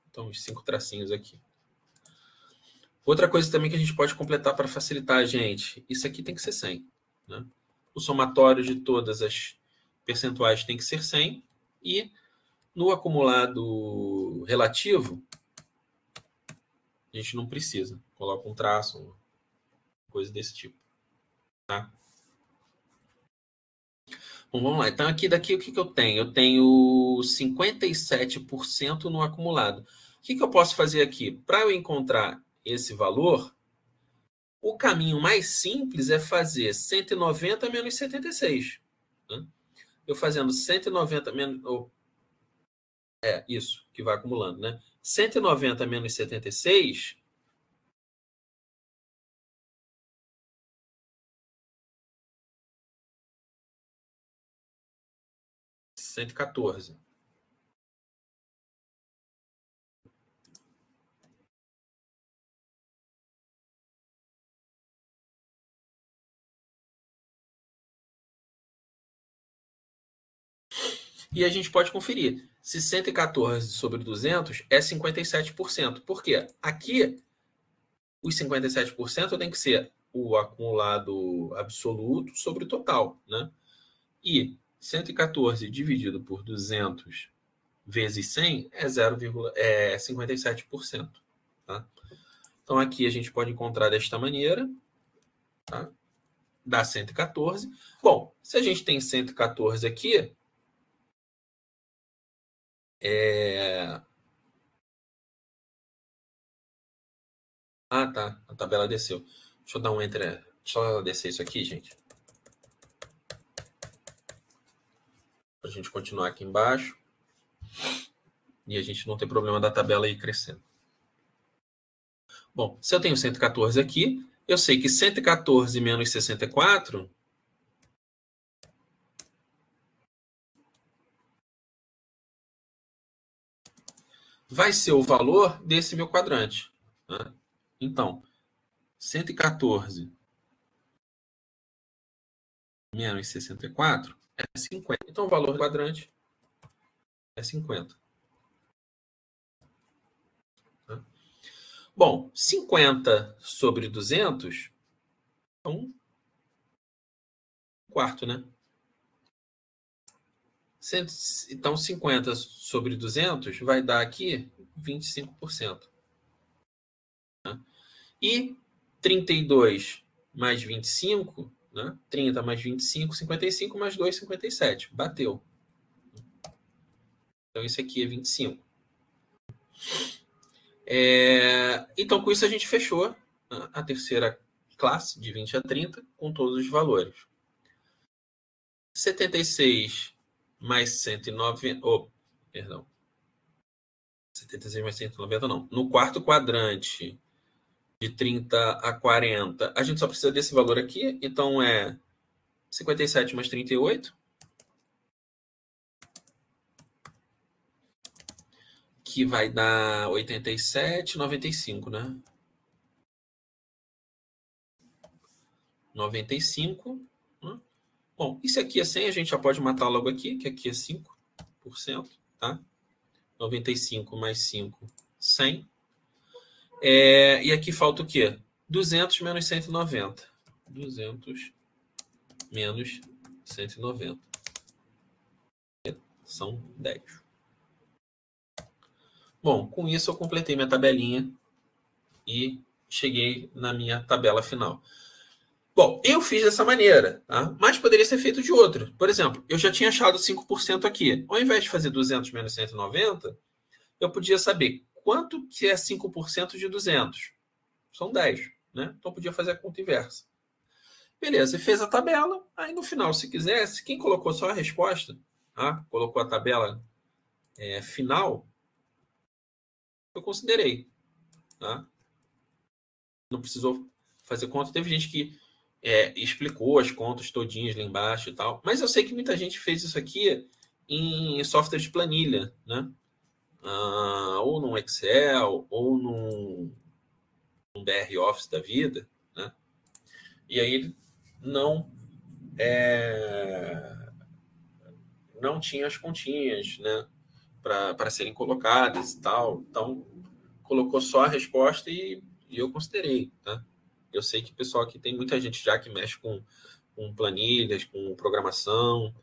Então, os 5 tracinhos aqui. Outra coisa também que a gente pode completar para facilitar a gente. Isso aqui tem que ser 100. Né? O somatório de todas as percentuais tem que ser 100. E no acumulado relativo, a gente não precisa. Coloca um traço, uma coisa desse tipo. Tá? Bom, vamos lá. Então, aqui daqui, o que eu tenho? Eu tenho 57% no acumulado. O que eu posso fazer aqui? Para eu encontrar esse valor, o caminho mais simples é fazer 190 menos 76. Né? Eu fazendo 190 menos... isso, que vai acumulando, né? 190 menos 76... 114. E a gente pode conferir se 114 sobre 200 é 57%. Por quê? Aqui, os 57% tem que ser o acumulado absoluto sobre o total. Né? E 114 dividido por 200 vezes 100 é 57%. Tá? Então, aqui a gente pode encontrar desta maneira. Tá? Dá 114. Bom, se a gente tem 114 aqui, tá. A tabela desceu. Deixa eu dar um enter. Deixa eu descer isso aqui, gente. Para a gente continuar aqui embaixo. E a gente não ter problema da tabela aí crescendo. Bom, se eu tenho 114 aqui, eu sei que 114 menos 64 vai ser o valor desse meu quadrante. Né? Então, 114 menos 64 é 50. Então, o valor do quadrante é 50. Tá? Bom, 50 sobre 200 é um quarto, né? Então, 50 sobre 200 vai dar aqui 25%. Né? E 32 mais 25, né? 30 mais 25, 55 mais 2, 57. Bateu. Então, isso aqui é 25. Então, com isso, a gente fechou a terceira classe, de 20 a 30, com todos os valores. 76 mais 190... Oh, perdão. 76 mais 190 não. No quarto quadrante, de 30 a 40, a gente só precisa desse valor aqui. Então, é 57 mais 38. Que vai dar 87, 95, né? 95. Bom, isso aqui é 100, a gente já pode matar logo aqui, que aqui é 5%, tá? 95 mais 5, 100. E aqui falta o quê? 200 menos 190. 200 menos 190. São 10. Bom, com isso eu completei minha tabelinha e cheguei na minha tabela final. Bom, eu fiz dessa maneira, tá? Mas poderia ser feito de outra. Por exemplo, eu já tinha achado 5% aqui. Ao invés de fazer 200 menos 190, eu podia saber quanto que é 5% de 200. São 10, né? Então eu podia fazer a conta inversa. Beleza, e fez a tabela. Aí no final, se quisesse, quem colocou só a resposta, tá? Colocou a tabela final, eu considerei. Tá? Não precisou fazer conta. Teve gente que explicou as contas todinhas lá embaixo e tal. Mas eu sei que muita gente fez isso aqui em software de planilha, né? Ou no Excel, ou num BR Office da vida, né? E aí não tinha as continhas, né? Para serem colocadas e tal. Então, colocou só a resposta e eu considerei, tá? Eu sei que o pessoal aqui tem muita gente já que mexe com planilhas, com programação,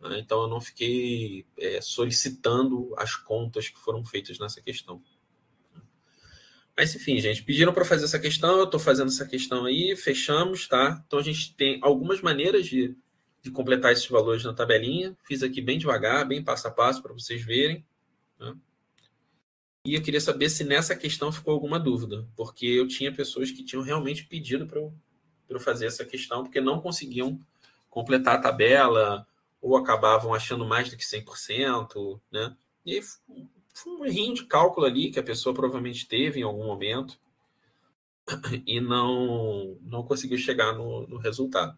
né? Então eu não fiquei solicitando as contas que foram feitas nessa questão. Mas enfim, gente, pediram para fazer essa questão, eu estou fazendo essa questão aí, fechamos, tá? Então a gente tem algumas maneiras de completar esses valores na tabelinha. Fiz aqui bem devagar, bem passo a passo para vocês verem, tá? E eu queria saber se nessa questão ficou alguma dúvida, porque eu tinha pessoas que tinham realmente pedido para eu fazer essa questão, porque não conseguiam completar a tabela ou acabavam achando mais do que 100%, né? E aí foi um errinho de cálculo ali que a pessoa provavelmente teve em algum momento e não conseguiu chegar no resultado.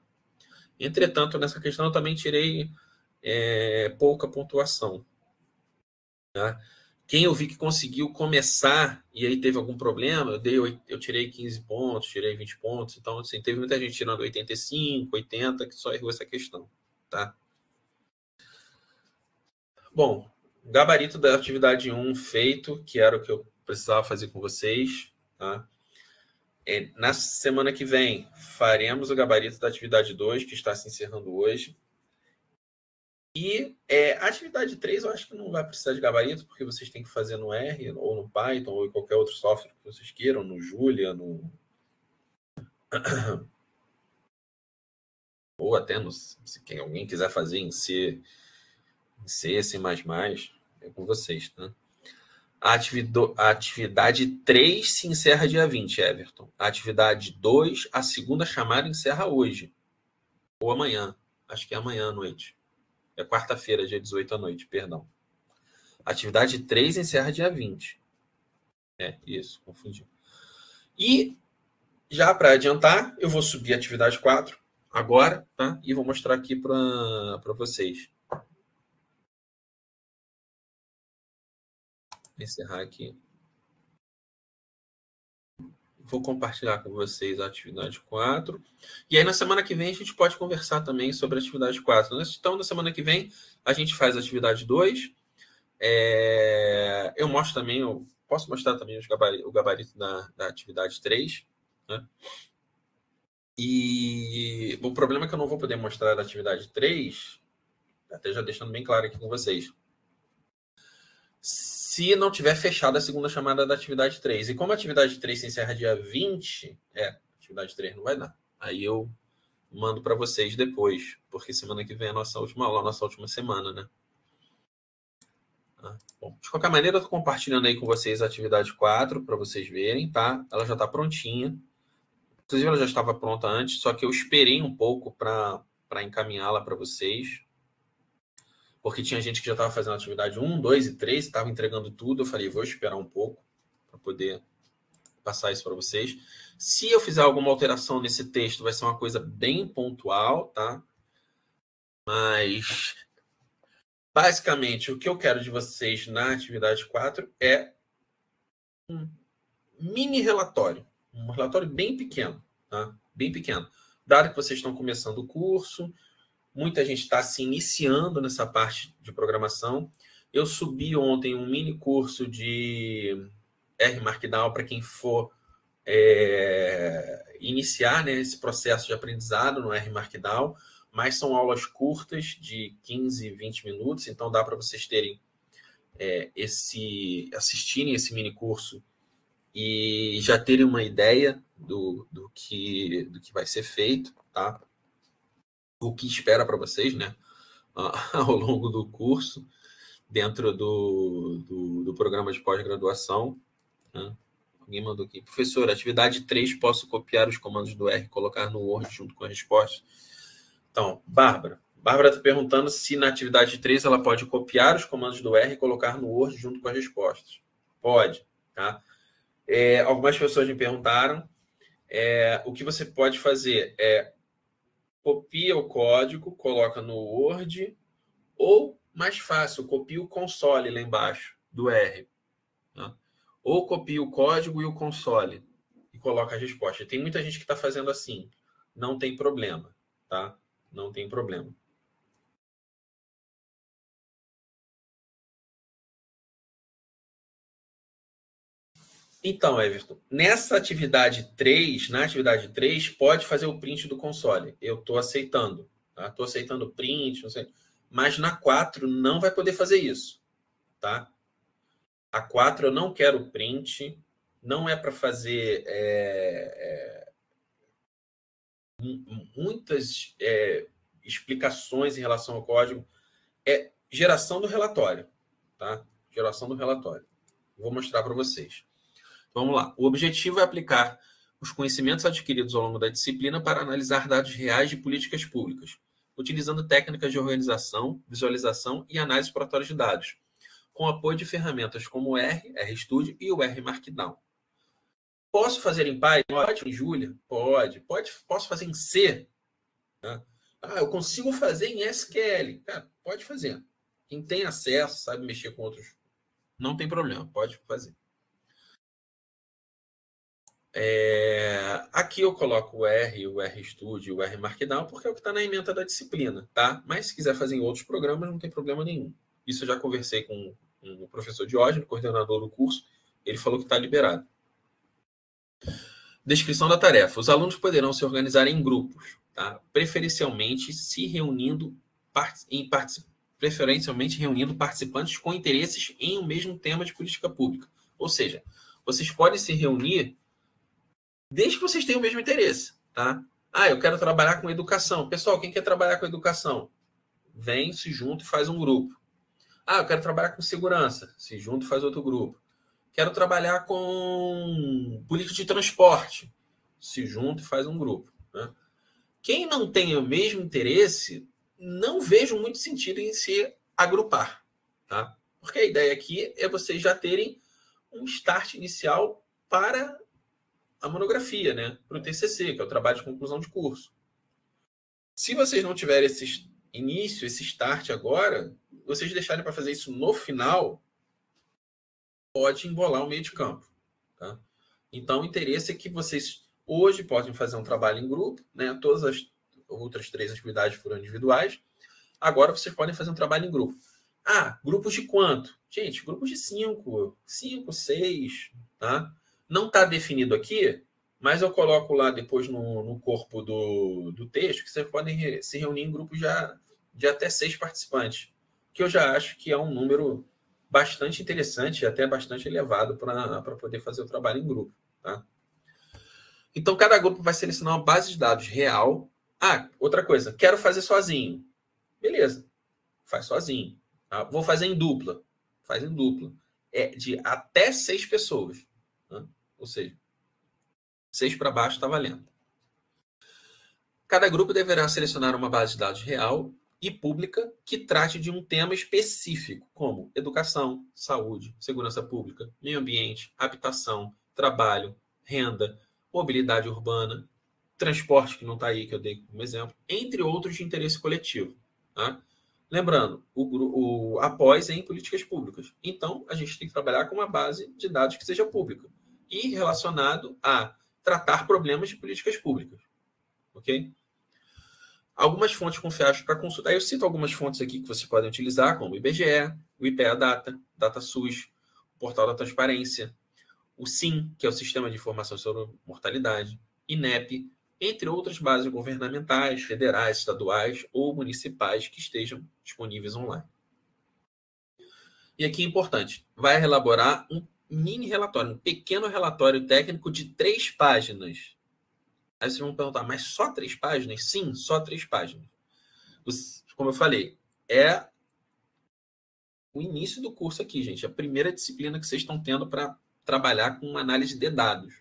Entretanto, nessa questão eu também tirei pouca pontuação, tá? Quem eu vi que conseguiu começar e aí teve algum problema, eu tirei 15 pontos, tirei 20 pontos. Então, assim, teve muita gente tirando 85, 80, que só errou essa questão, tá? Bom, gabarito da atividade 1 feito, que era o que eu precisava fazer com vocês, tá? Na semana que vem, faremos o gabarito da atividade 2, que está se encerrando hoje. E a atividade 3 eu acho que não vai precisar de gabarito, porque vocês têm que fazer no R, ou no Python, ou em qualquer outro software que vocês queiram, no Julia, ou até se alguém quiser fazer em C, C++, é com vocês, tá? A atividade 3 se encerra dia 20, Everton. A atividade 2, a segunda chamada encerra hoje, ou amanhã. Acho que é amanhã à noite. É quarta-feira, dia 18 à noite, perdão. Atividade 3 encerra dia 20. Isso, confundi. E, já para adiantar, eu vou subir a atividade 4 agora, tá? E vou mostrar aqui para vocês. Vou encerrar aqui. Vou compartilhar com vocês a atividade 4. E aí, na semana que vem, a gente pode conversar também sobre a atividade 4. Então, na semana que vem, a gente faz a atividade 2. Eu mostro também, eu posso mostrar também o gabarito da atividade 3. Né? E o problema é que eu não vou poder mostrar a atividade 3, até já deixando bem claro aqui com vocês, se não tiver fechado a segunda chamada da atividade 3. E como a atividade 3 se encerra dia 20, a atividade 3 não vai dar. Aí eu mando para vocês depois, porque semana que vem é a nossa última aula, a nossa última semana, né? Bom, de qualquer maneira, eu estou compartilhando aí com vocês a atividade 4 para vocês verem, tá? Ela já está prontinha. Inclusive, ela já estava pronta antes, só que eu esperei um pouco para encaminhá-la para vocês, porque tinha gente que já estava fazendo atividade 1, 2 e 3, estava entregando tudo. Eu falei, vou esperar um pouco para poder passar isso para vocês. Se eu fizer alguma alteração nesse texto, vai ser uma coisa bem pontual, tá? Mas, basicamente, o que eu quero de vocês na atividade 4 é um mini relatório. Um relatório bem pequeno, tá? Bem pequeno. Dado que vocês estão começando o curso, muita gente está se iniciando nessa parte de programação. Eu subi ontem um mini curso de R Markdown para quem for iniciar, né, esse processo de aprendizado no R Markdown, mas são aulas curtas de 15, 20 minutos, então dá para vocês terem assistirem esse mini curso e já terem uma ideia do que vai ser feito, tá? O que espera para vocês, né, ao longo do curso, dentro do programa de pós-graduação, né? Alguém mandou aqui. Professor, atividade 3, posso copiar os comandos do R e colocar no Word junto com a resposta? Então, Bárbara está perguntando se na atividade 3 ela pode copiar os comandos do R e colocar no Word junto com as respostas. Pode, tá? Algumas pessoas me perguntaram. O que você pode fazer é copia o código, coloca no Word, ou, mais fácil, copia o console lá embaixo do R. Tá? Ou copia o código e o console e coloca a resposta. Tem muita gente que está fazendo assim. Não tem problema, tá? Não tem problema. Então, Everton, nessa atividade 3, na atividade 3, pode fazer o print do console. Eu estou aceitando. Estou aceitando o print, não sei. Mas na 4 não vai poder fazer isso. Tá? A 4 eu não quero print. Não é para fazer muitas explicações em relação ao código. É geração do relatório. Tá? Geração do relatório. Vou mostrar para vocês. Vamos lá. O objetivo é aplicar os conhecimentos adquiridos ao longo da disciplina para analisar dados reais de políticas públicas, utilizando técnicas de organização, visualização e análise exploratória de dados, com apoio de ferramentas como o R, RStudio e o R Markdown. Posso fazer em Python? Pode, Júlia? Pode. Posso fazer em C? Tá? Eu consigo fazer em SQL. Cara, pode fazer. Quem tem acesso, sabe mexer com outros, não tem problema, pode fazer. Aqui eu coloco o R, o RStudio e o R Markdown, porque é o que está na ementa da disciplina, tá? Mas se quiser fazer em outros programas, não tem problema nenhum. Isso eu já conversei com o professor Diógenes, coordenador do curso, ele falou que está liberado. Descrição da tarefa. Os alunos poderão se organizar em grupos, tá? Preferencialmente reunindo participantes com interesses em um mesmo tema de política pública. Ou seja, vocês podem se reunir desde que vocês tenham o mesmo interesse, tá? Eu quero trabalhar com educação. Pessoal, quem quer trabalhar com educação? Vem, se junta e faz um grupo. Eu quero trabalhar com segurança. Se junta e faz outro grupo. Quero trabalhar com política de transporte. Se junta e faz um grupo. Né? Quem não tem o mesmo interesse, não vejo muito sentido em se agrupar, tá? Porque a ideia aqui é vocês já terem um start inicial para a monografia, né? Para o TCC, que é o trabalho de conclusão de curso. Se vocês não tiverem esse início, esse start agora, vocês deixarem para fazer isso no final, pode embolar o meio de campo. Tá? Então, o interesse é que vocês hoje podem fazer um trabalho em grupo, né? Todas as outras 3 atividades foram individuais. Agora vocês podem fazer um trabalho em grupo. Grupos de quanto? Gente, grupos de 5, 6, tá? Não está definido aqui, mas eu coloco lá depois no corpo do texto que vocês podem se reunir em grupos de até 6 participantes, que eu já acho que é um número bastante interessante e até bastante elevado para poder fazer o trabalho em grupo. Tá? Então, cada grupo vai selecionar uma base de dados real. Outra coisa, quero fazer sozinho. Beleza, faz sozinho. Tá? Vou fazer em dupla. Faz em dupla. É de até 6 pessoas. Tá? Ou seja, 6 para baixo está valendo. Cada grupo deverá selecionar uma base de dados real e pública que trate de um tema específico, como educação, saúde, segurança pública, meio ambiente, habitação, trabalho, renda, mobilidade urbana, transporte, que não está aí, que eu dei como exemplo, entre outros de interesse coletivo. Tá? Lembrando, o após é em políticas públicas. Então, a gente tem que trabalhar com uma base de dados que seja pública e relacionado a tratar problemas de políticas públicas. Ok? Algumas fontes confiáveis para consultar. Eu cito algumas fontes aqui que vocês podem utilizar, como o IBGE, o IPEA Data, DataSUS, o Portal da Transparência, o SIM, que é o Sistema de Informação sobre Mortalidade, INEP, entre outras bases governamentais, federais, estaduais ou municipais que estejam disponíveis online. E aqui é importante, vai elaborar um mini relatório, um pequeno relatório técnico de 3 páginas. Aí vocês vão perguntar, mas só 3 páginas? Sim, só 3 páginas. Como eu falei, é o início do curso aqui, gente. A primeira disciplina que vocês estão tendo para trabalhar com análise de dados.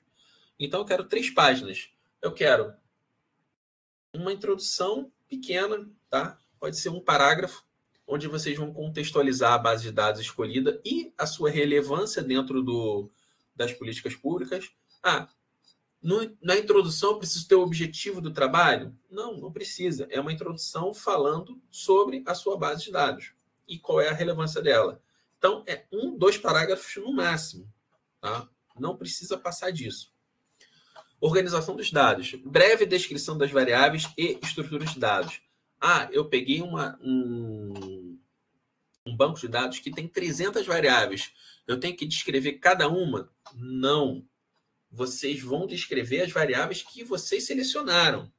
Então, eu quero 3 páginas. Eu quero uma introdução pequena, tá? Pode ser um parágrafo, onde vocês vão contextualizar a base de dados escolhida e a sua relevância dentro das políticas públicas. Na introdução, eu preciso ter o objetivo do trabalho? Não precisa. É uma introdução falando sobre a sua base de dados e qual é a relevância dela. Então, é 1, 2 parágrafos no máximo. Tá? Não precisa passar disso. Organização dos dados. Breve descrição das variáveis e estruturas de dados. Eu peguei um banco de dados que tem 300 variáveis. Eu tenho que descrever cada uma? Não. Vocês vão descrever as variáveis que vocês selecionaram.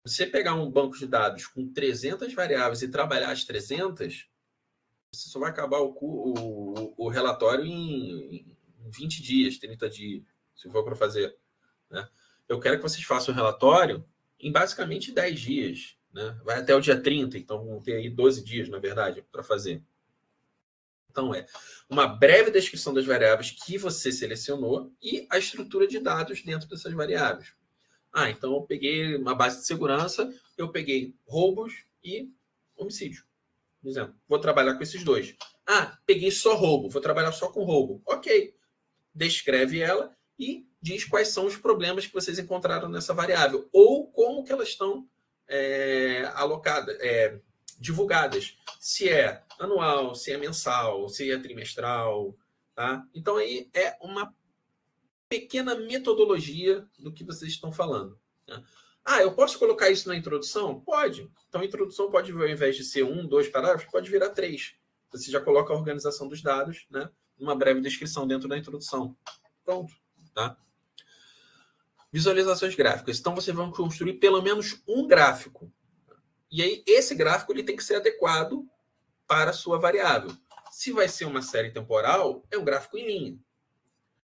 Você pegar um banco de dados com 300 variáveis e trabalhar as 300, você só vai acabar o relatório em 20 dias, 30 dias, se for para fazer. Né? Eu quero que vocês façam o relatório em basicamente 10 dias. Né? Vai até o dia 30, então vão ter aí 12 dias, na verdade, para fazer. Então, é uma breve descrição das variáveis que você selecionou e a estrutura de dados dentro dessas variáveis. Então eu peguei uma base de segurança, eu peguei roubos e homicídio, por exemplo. Vou trabalhar com esses 2. Peguei só roubo, vou trabalhar só com roubo. Ok. Descreve ela e diz quais são os problemas que vocês encontraram nessa variável ou como que elas estão alocadas, divulgadas. Se é anual, se é mensal, se é trimestral. Tá? Então, aí é uma pequena metodologia do que vocês estão falando. Né? Eu posso colocar isso na introdução? Pode. Então, a introdução pode, ao invés de ser 1, 2 parágrafos, pode virar 3. Você já coloca a organização dos dados, né? Uma breve descrição dentro da introdução. Pronto. Tá? Visualizações gráficas. Então, vocês vão construir pelo menos um gráfico. E aí, esse gráfico ele tem que ser adequado para a sua variável. Se vai ser uma série temporal, é um gráfico em linha.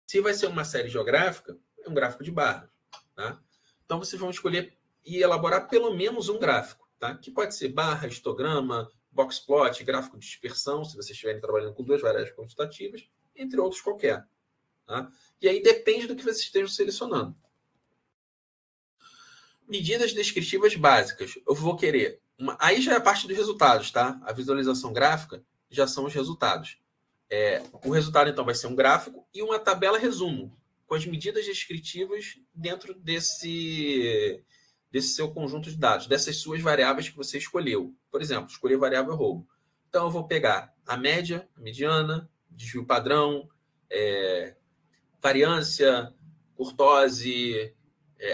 Se vai ser uma série geográfica, é um gráfico de barras. Tá? Então, vocês vão escolher e elaborar pelo menos um gráfico. Tá? Que pode ser barra, histograma, boxplot, gráfico de dispersão, se vocês estiverem trabalhando com 2 variáveis quantitativas, entre outros qualquer. Tá? E aí depende do que vocês estejam selecionando. Medidas descritivas básicas. Eu vou querer... Aí já é a parte dos resultados, tá? A visualização gráfica já são os resultados. O resultado, então, vai ser um gráfico e uma tabela resumo, com as medidas descritivas dentro desse seu conjunto de dados, dessas suas variáveis que você escolheu. Por exemplo, escolher a variável roubo. Então, eu vou pegar a média, a mediana, desvio padrão, variância, curtose,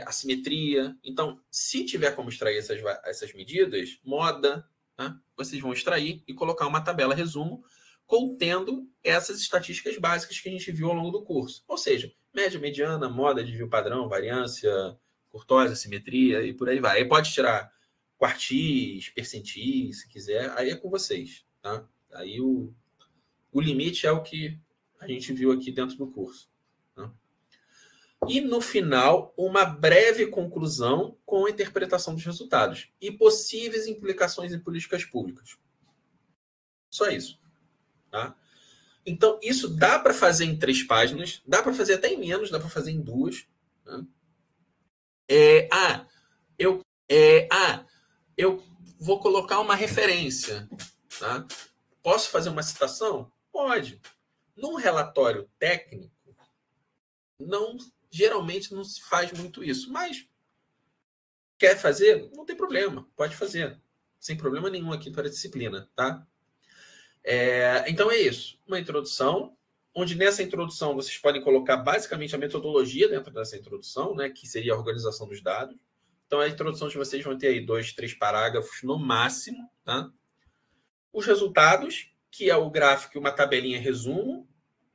assimetria. Então, se tiver como extrair essas medidas, moda, tá? Vocês vão extrair e colocar uma tabela resumo contendo essas estatísticas básicas que a gente viu ao longo do curso. Ou seja, média, mediana, moda, desvio padrão, variância, curtose, assimetria e por aí vai. Aí pode tirar quartis, percentis, se quiser, aí é com vocês. Tá? Aí o limite é o que a gente viu aqui dentro do curso. Tá? E, no final, uma breve conclusão com a interpretação dos resultados e possíveis implicações em políticas públicas. Só isso. Tá? Então, isso dá para fazer em 3 páginas, dá para fazer até em menos, dá para fazer em 2. Tá? Eu vou colocar uma referência. Tá? Posso fazer uma citação? Pode. Num relatório técnico, geralmente não se faz muito isso, mas quer fazer? Não tem problema, pode fazer. Sem problema nenhum aqui para a disciplina. Tá? Então é isso. Uma introdução, onde nessa introdução vocês podem colocar basicamente a metodologia dentro dessa introdução, né, que seria a organização dos dados. Então, a introdução de vocês vão ter aí 2, 3 parágrafos no máximo. Tá? Os resultados, que é o gráfico e uma tabelinha resumo,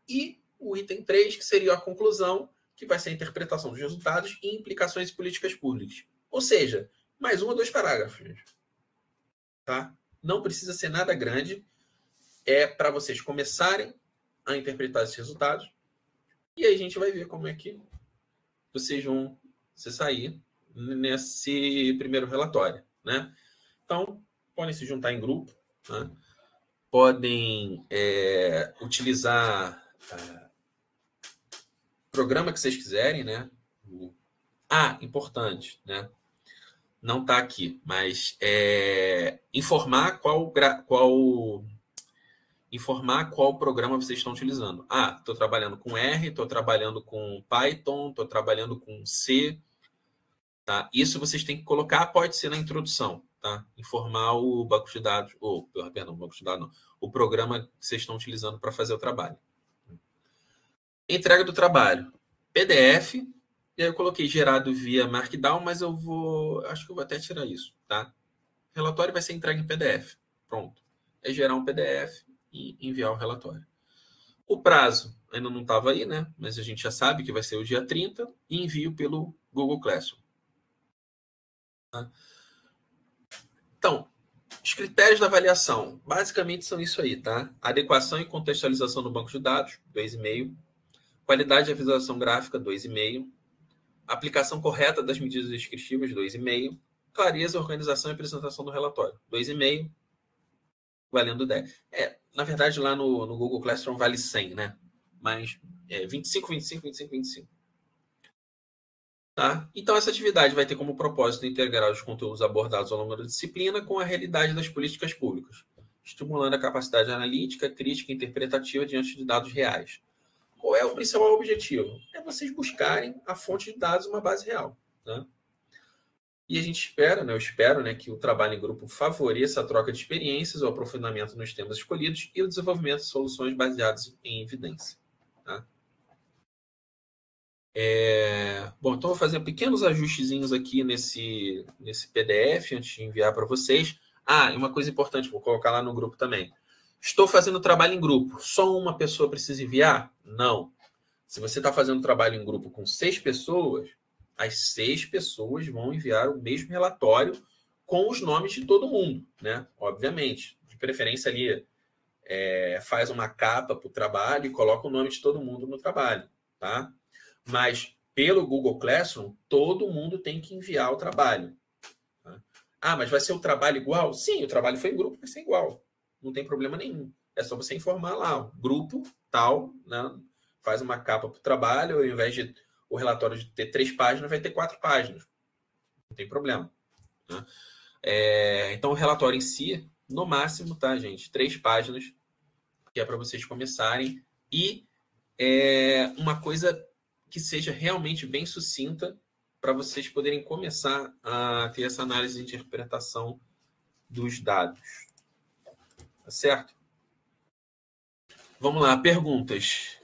e o item 3, que seria a conclusão, que vai ser a interpretação dos resultados e implicações em políticas públicas. Ou seja, mais 1 ou 2 parágrafos. Tá? Não precisa ser nada grande. É para vocês começarem a interpretar esses resultados. E aí a gente vai ver como é que vocês vão se sair nesse primeiro relatório. Né? Então, podem se juntar em grupo. Né? Podem utilizar o programa que vocês quiserem. Né? Importante, né? Não está aqui, mas informar qual programa vocês estão utilizando. Estou trabalhando com R, estou trabalhando com Python, estou trabalhando com C. Tá? Isso vocês têm que colocar, pode ser na introdução. Tá? Informar o banco de dados, o programa que vocês estão utilizando para fazer o trabalho. Entrega do trabalho. PDF, e aí eu coloquei gerado via Markdown, mas acho que eu vou até tirar isso. Tá? O relatório vai ser entregue em PDF. Pronto. É gerar um PDF e enviar o relatório. O prazo ainda não estava aí, né? Mas a gente já sabe que vai ser o dia 30 e envio pelo Google Classroom. Tá? Então, os critérios da avaliação, basicamente são isso aí, tá? Adequação e contextualização do banco de dados, 2,5. Qualidade e visualização gráfica, 2,5. Aplicação correta das medidas descritivas, 2,5. Clareza, organização e apresentação do relatório, 2,5. Valendo 10. Na verdade, lá no Google Classroom vale 100, né? Mas 25, 25, 25, 25. Tá? Então, essa atividade vai ter como propósito integrar os conteúdos abordados ao longo da disciplina com a realidade das políticas públicas, estimulando a capacidade analítica, crítica e interpretativa diante de dados reais. Qual é o principal objetivo? É vocês buscarem a fonte de dados uma base real. Tá? E a gente espera, eu espero, que o trabalho em grupo favoreça a troca de experiências, o aprofundamento nos temas escolhidos e o desenvolvimento de soluções baseadas em evidência. Tá? Bom, então vou fazer pequenos ajustezinhos aqui nesse PDF antes de enviar para vocês. E uma coisa importante, vou colocar lá no grupo também. Estou fazendo trabalho em grupo. Só uma pessoa precisa enviar? Não. Se você está fazendo trabalho em grupo com 6 pessoas, as 6 pessoas vão enviar o mesmo relatório com os nomes de todo mundo, né? Obviamente. De preferência ali, faz uma capa para o trabalho e coloca o nome de todo mundo no trabalho, tá? Mas pelo Google Classroom, todo mundo tem que enviar o trabalho. Tá? Mas vai ser o trabalho igual? Sim, o trabalho foi em grupo, vai ser igual. Não tem problema nenhum. É só você informar lá, grupo tal, né? Faz uma capa para o trabalho, ao invés de o relatório de ter 3 páginas, vai ter 4 páginas. Não tem problema. Né? Então, o relatório em si, no máximo, tá, gente? 3 páginas, que é para vocês começarem. E uma coisa que seja realmente bem sucinta para vocês poderem começar a ter essa análise de interpretação dos dados. Tá certo? Vamos lá, perguntas.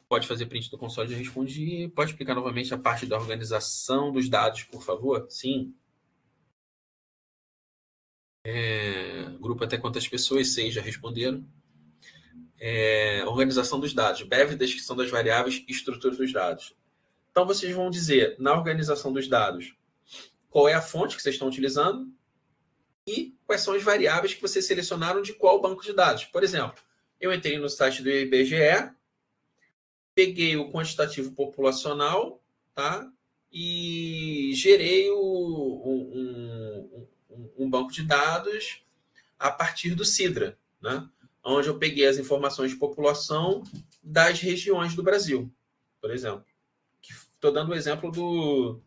Pode fazer print do console e responder. Pode explicar novamente a parte da organização dos dados, por favor? Sim. Grupo até quantas pessoas? 6 já responderam. Organização dos dados. BEV, descrição das variáveis e estrutura dos dados. Então, vocês vão dizer, na organização dos dados, qual é a fonte que vocês estão utilizando e quais são as variáveis que vocês selecionaram de qual banco de dados. Por exemplo, eu entrei no site do IBGE, peguei o quantitativo populacional, tá? E gerei um banco de dados a partir do Sidra, né? Onde eu peguei as informações de população das regiões do Brasil, por exemplo. Estou dando o exemplo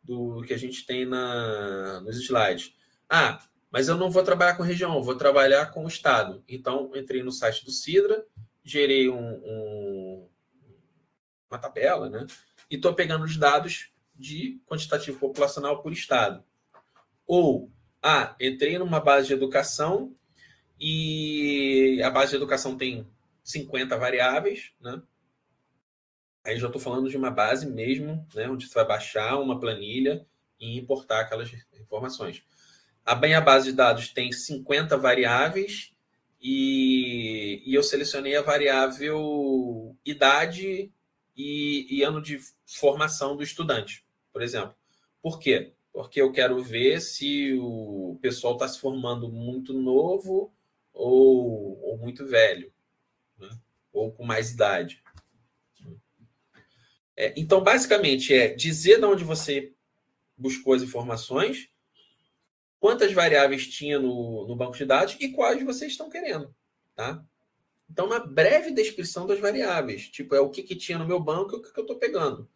do que a gente tem nos slides. Ah, mas eu não vou trabalhar com região, eu vou trabalhar com o estado. Então, entrei no site do Sidra, gerei uma tabela, né? E estou pegando os dados de quantitativo populacional por estado. Ou, entrei numa base de educação e a base de educação tem 50 variáveis, né? Aí já estou falando de uma base mesmo, né, onde você vai baixar uma planilha e importar aquelas informações. A base de dados tem 50 variáveis e eu selecionei a variável idade e ano de formação do estudante, por exemplo. Por quê? Porque eu quero ver se o pessoal está se formando muito novo ou muito velho, né? Ou com mais idade. Então, basicamente, dizer de onde você buscou as informações, quantas variáveis tinha no banco de dados e quais vocês estão querendo. Tá? Então, uma breve descrição das variáveis. Tipo, o que tinha no meu banco e o que eu estou pegando.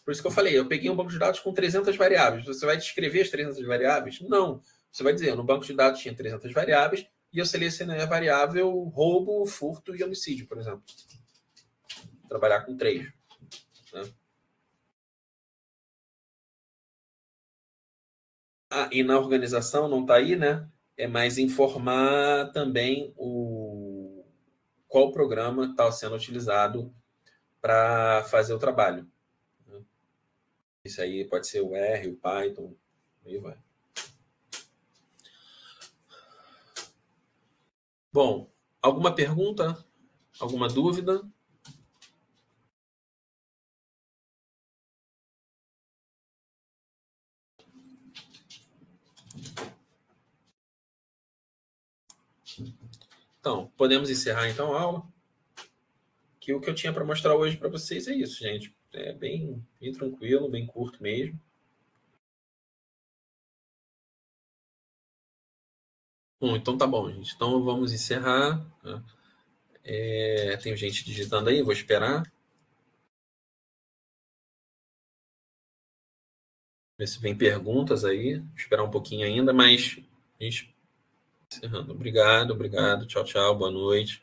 Por isso que eu falei, eu peguei um banco de dados com 300 variáveis. Você vai descrever as 300 variáveis? Não. Você vai dizer, no banco de dados tinha 300 variáveis e eu selecionei a variável roubo, furto e homicídio, por exemplo. Vou trabalhar com 3. Né? E na organização, não está aí, né? É mais informar também qual programa está sendo utilizado para fazer o trabalho. Isso aí pode ser o R, o Python, aí vai. Bom, alguma pergunta? Alguma dúvida? Então, podemos encerrar então a aula? Que o que eu tinha para mostrar hoje para vocês é isso, gente. É bem tranquilo, bem curto mesmo. Bom, então tá bom, gente. Então vamos encerrar. Tem gente digitando aí, vou esperar. Ver se vem perguntas aí. Vou esperar um pouquinho ainda, mas a gente encerrando. Obrigado. Tchau, boa noite.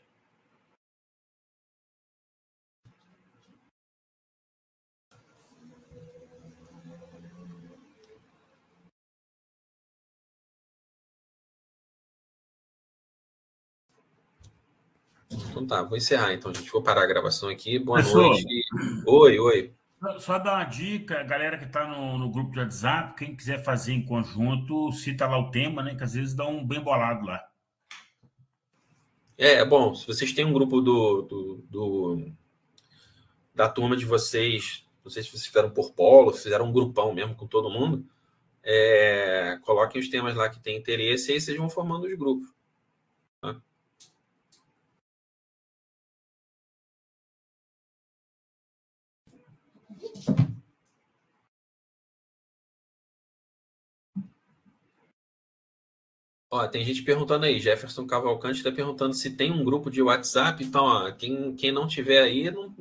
Então tá, vou encerrar então, gente. Vou parar a gravação aqui. Boa noite. Oi. Só dar uma dica, galera que está no grupo de WhatsApp, quem quiser fazer em conjunto, cita lá o tema, né? Que às vezes dá um bem bolado lá. Bom, se vocês têm um grupo da turma de vocês, não sei se vocês fizeram por polo, fizeram um grupão mesmo com todo mundo, coloquem os temas lá que tem interesse e aí vocês vão formando os grupos. Tá? Ó, tem gente perguntando aí, Jefferson Cavalcante está perguntando se tem um grupo de WhatsApp. Então, ó, quem não tiver aí, não...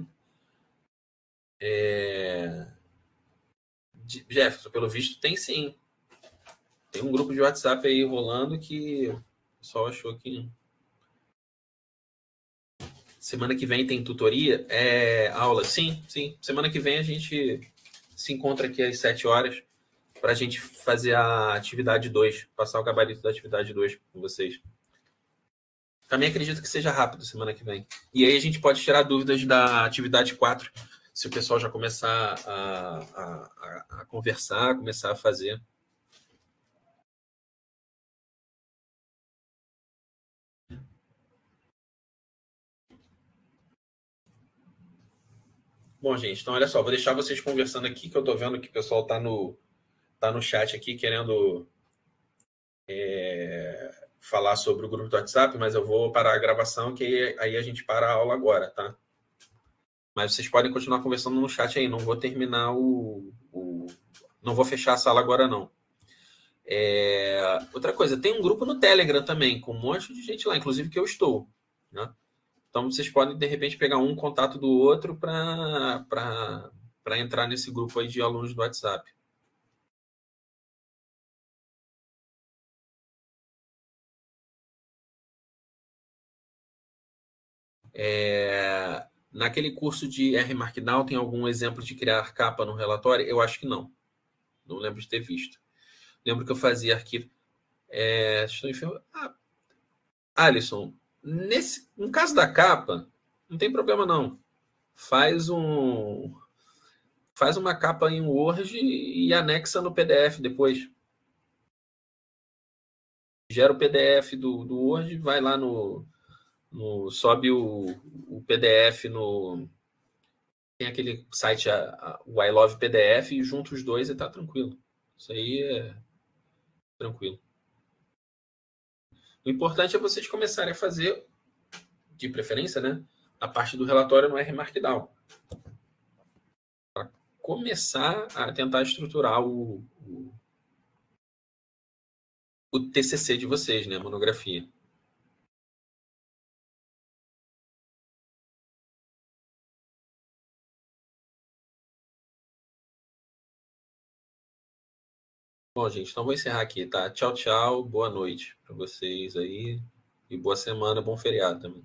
Jefferson, pelo visto, tem sim. Tem um grupo de WhatsApp aí rolando que o pessoal achou que... Semana que vem tem tutoria, aula. Sim. Semana que vem a gente se encontra aqui às 7 horas para a gente fazer a atividade 2, passar o gabarito da atividade 2 com vocês. Também acredito que seja rápido semana que vem. E aí a gente pode tirar dúvidas da atividade 4, se o pessoal já começar a conversar, começar a fazer. Bom, gente, então olha só, vou deixar vocês conversando aqui, que eu estou vendo que o pessoal está no chat aqui querendo falar sobre o grupo do WhatsApp, mas eu vou parar a gravação, que aí a gente para a aula agora, tá? Mas vocês podem continuar conversando no chat aí, não vou terminar não vou fechar a sala agora, não. Outra coisa, tem um grupo no Telegram também, com um monte de gente lá, inclusive que eu estou, né? Então, vocês podem, de repente, pegar um contato do outro para entrar nesse grupo aí de alunos do WhatsApp. Naquele curso de R Markdown, tem algum exemplo de criar capa no relatório? Eu acho que não. Não lembro de ter visto. Lembro que eu fazia arquivo. Alisson, no caso da capa, não tem problema não. Faz uma capa em Word e anexa no PDF depois. Gera o PDF do Word, vai lá sobe o PDF no... Tem aquele site, o I Love PDF, e junta os dois e tá tranquilo. Isso aí é tranquilo. O importante é vocês começarem a fazer, de preferência, né, a parte do relatório no R Markdown. Para começar a tentar estruturar o TCC de vocês, né, a monografia. Bom, gente, então vou encerrar aqui, tá? Tchau, tchau. Boa noite para vocês aí. E boa semana, bom feriado também.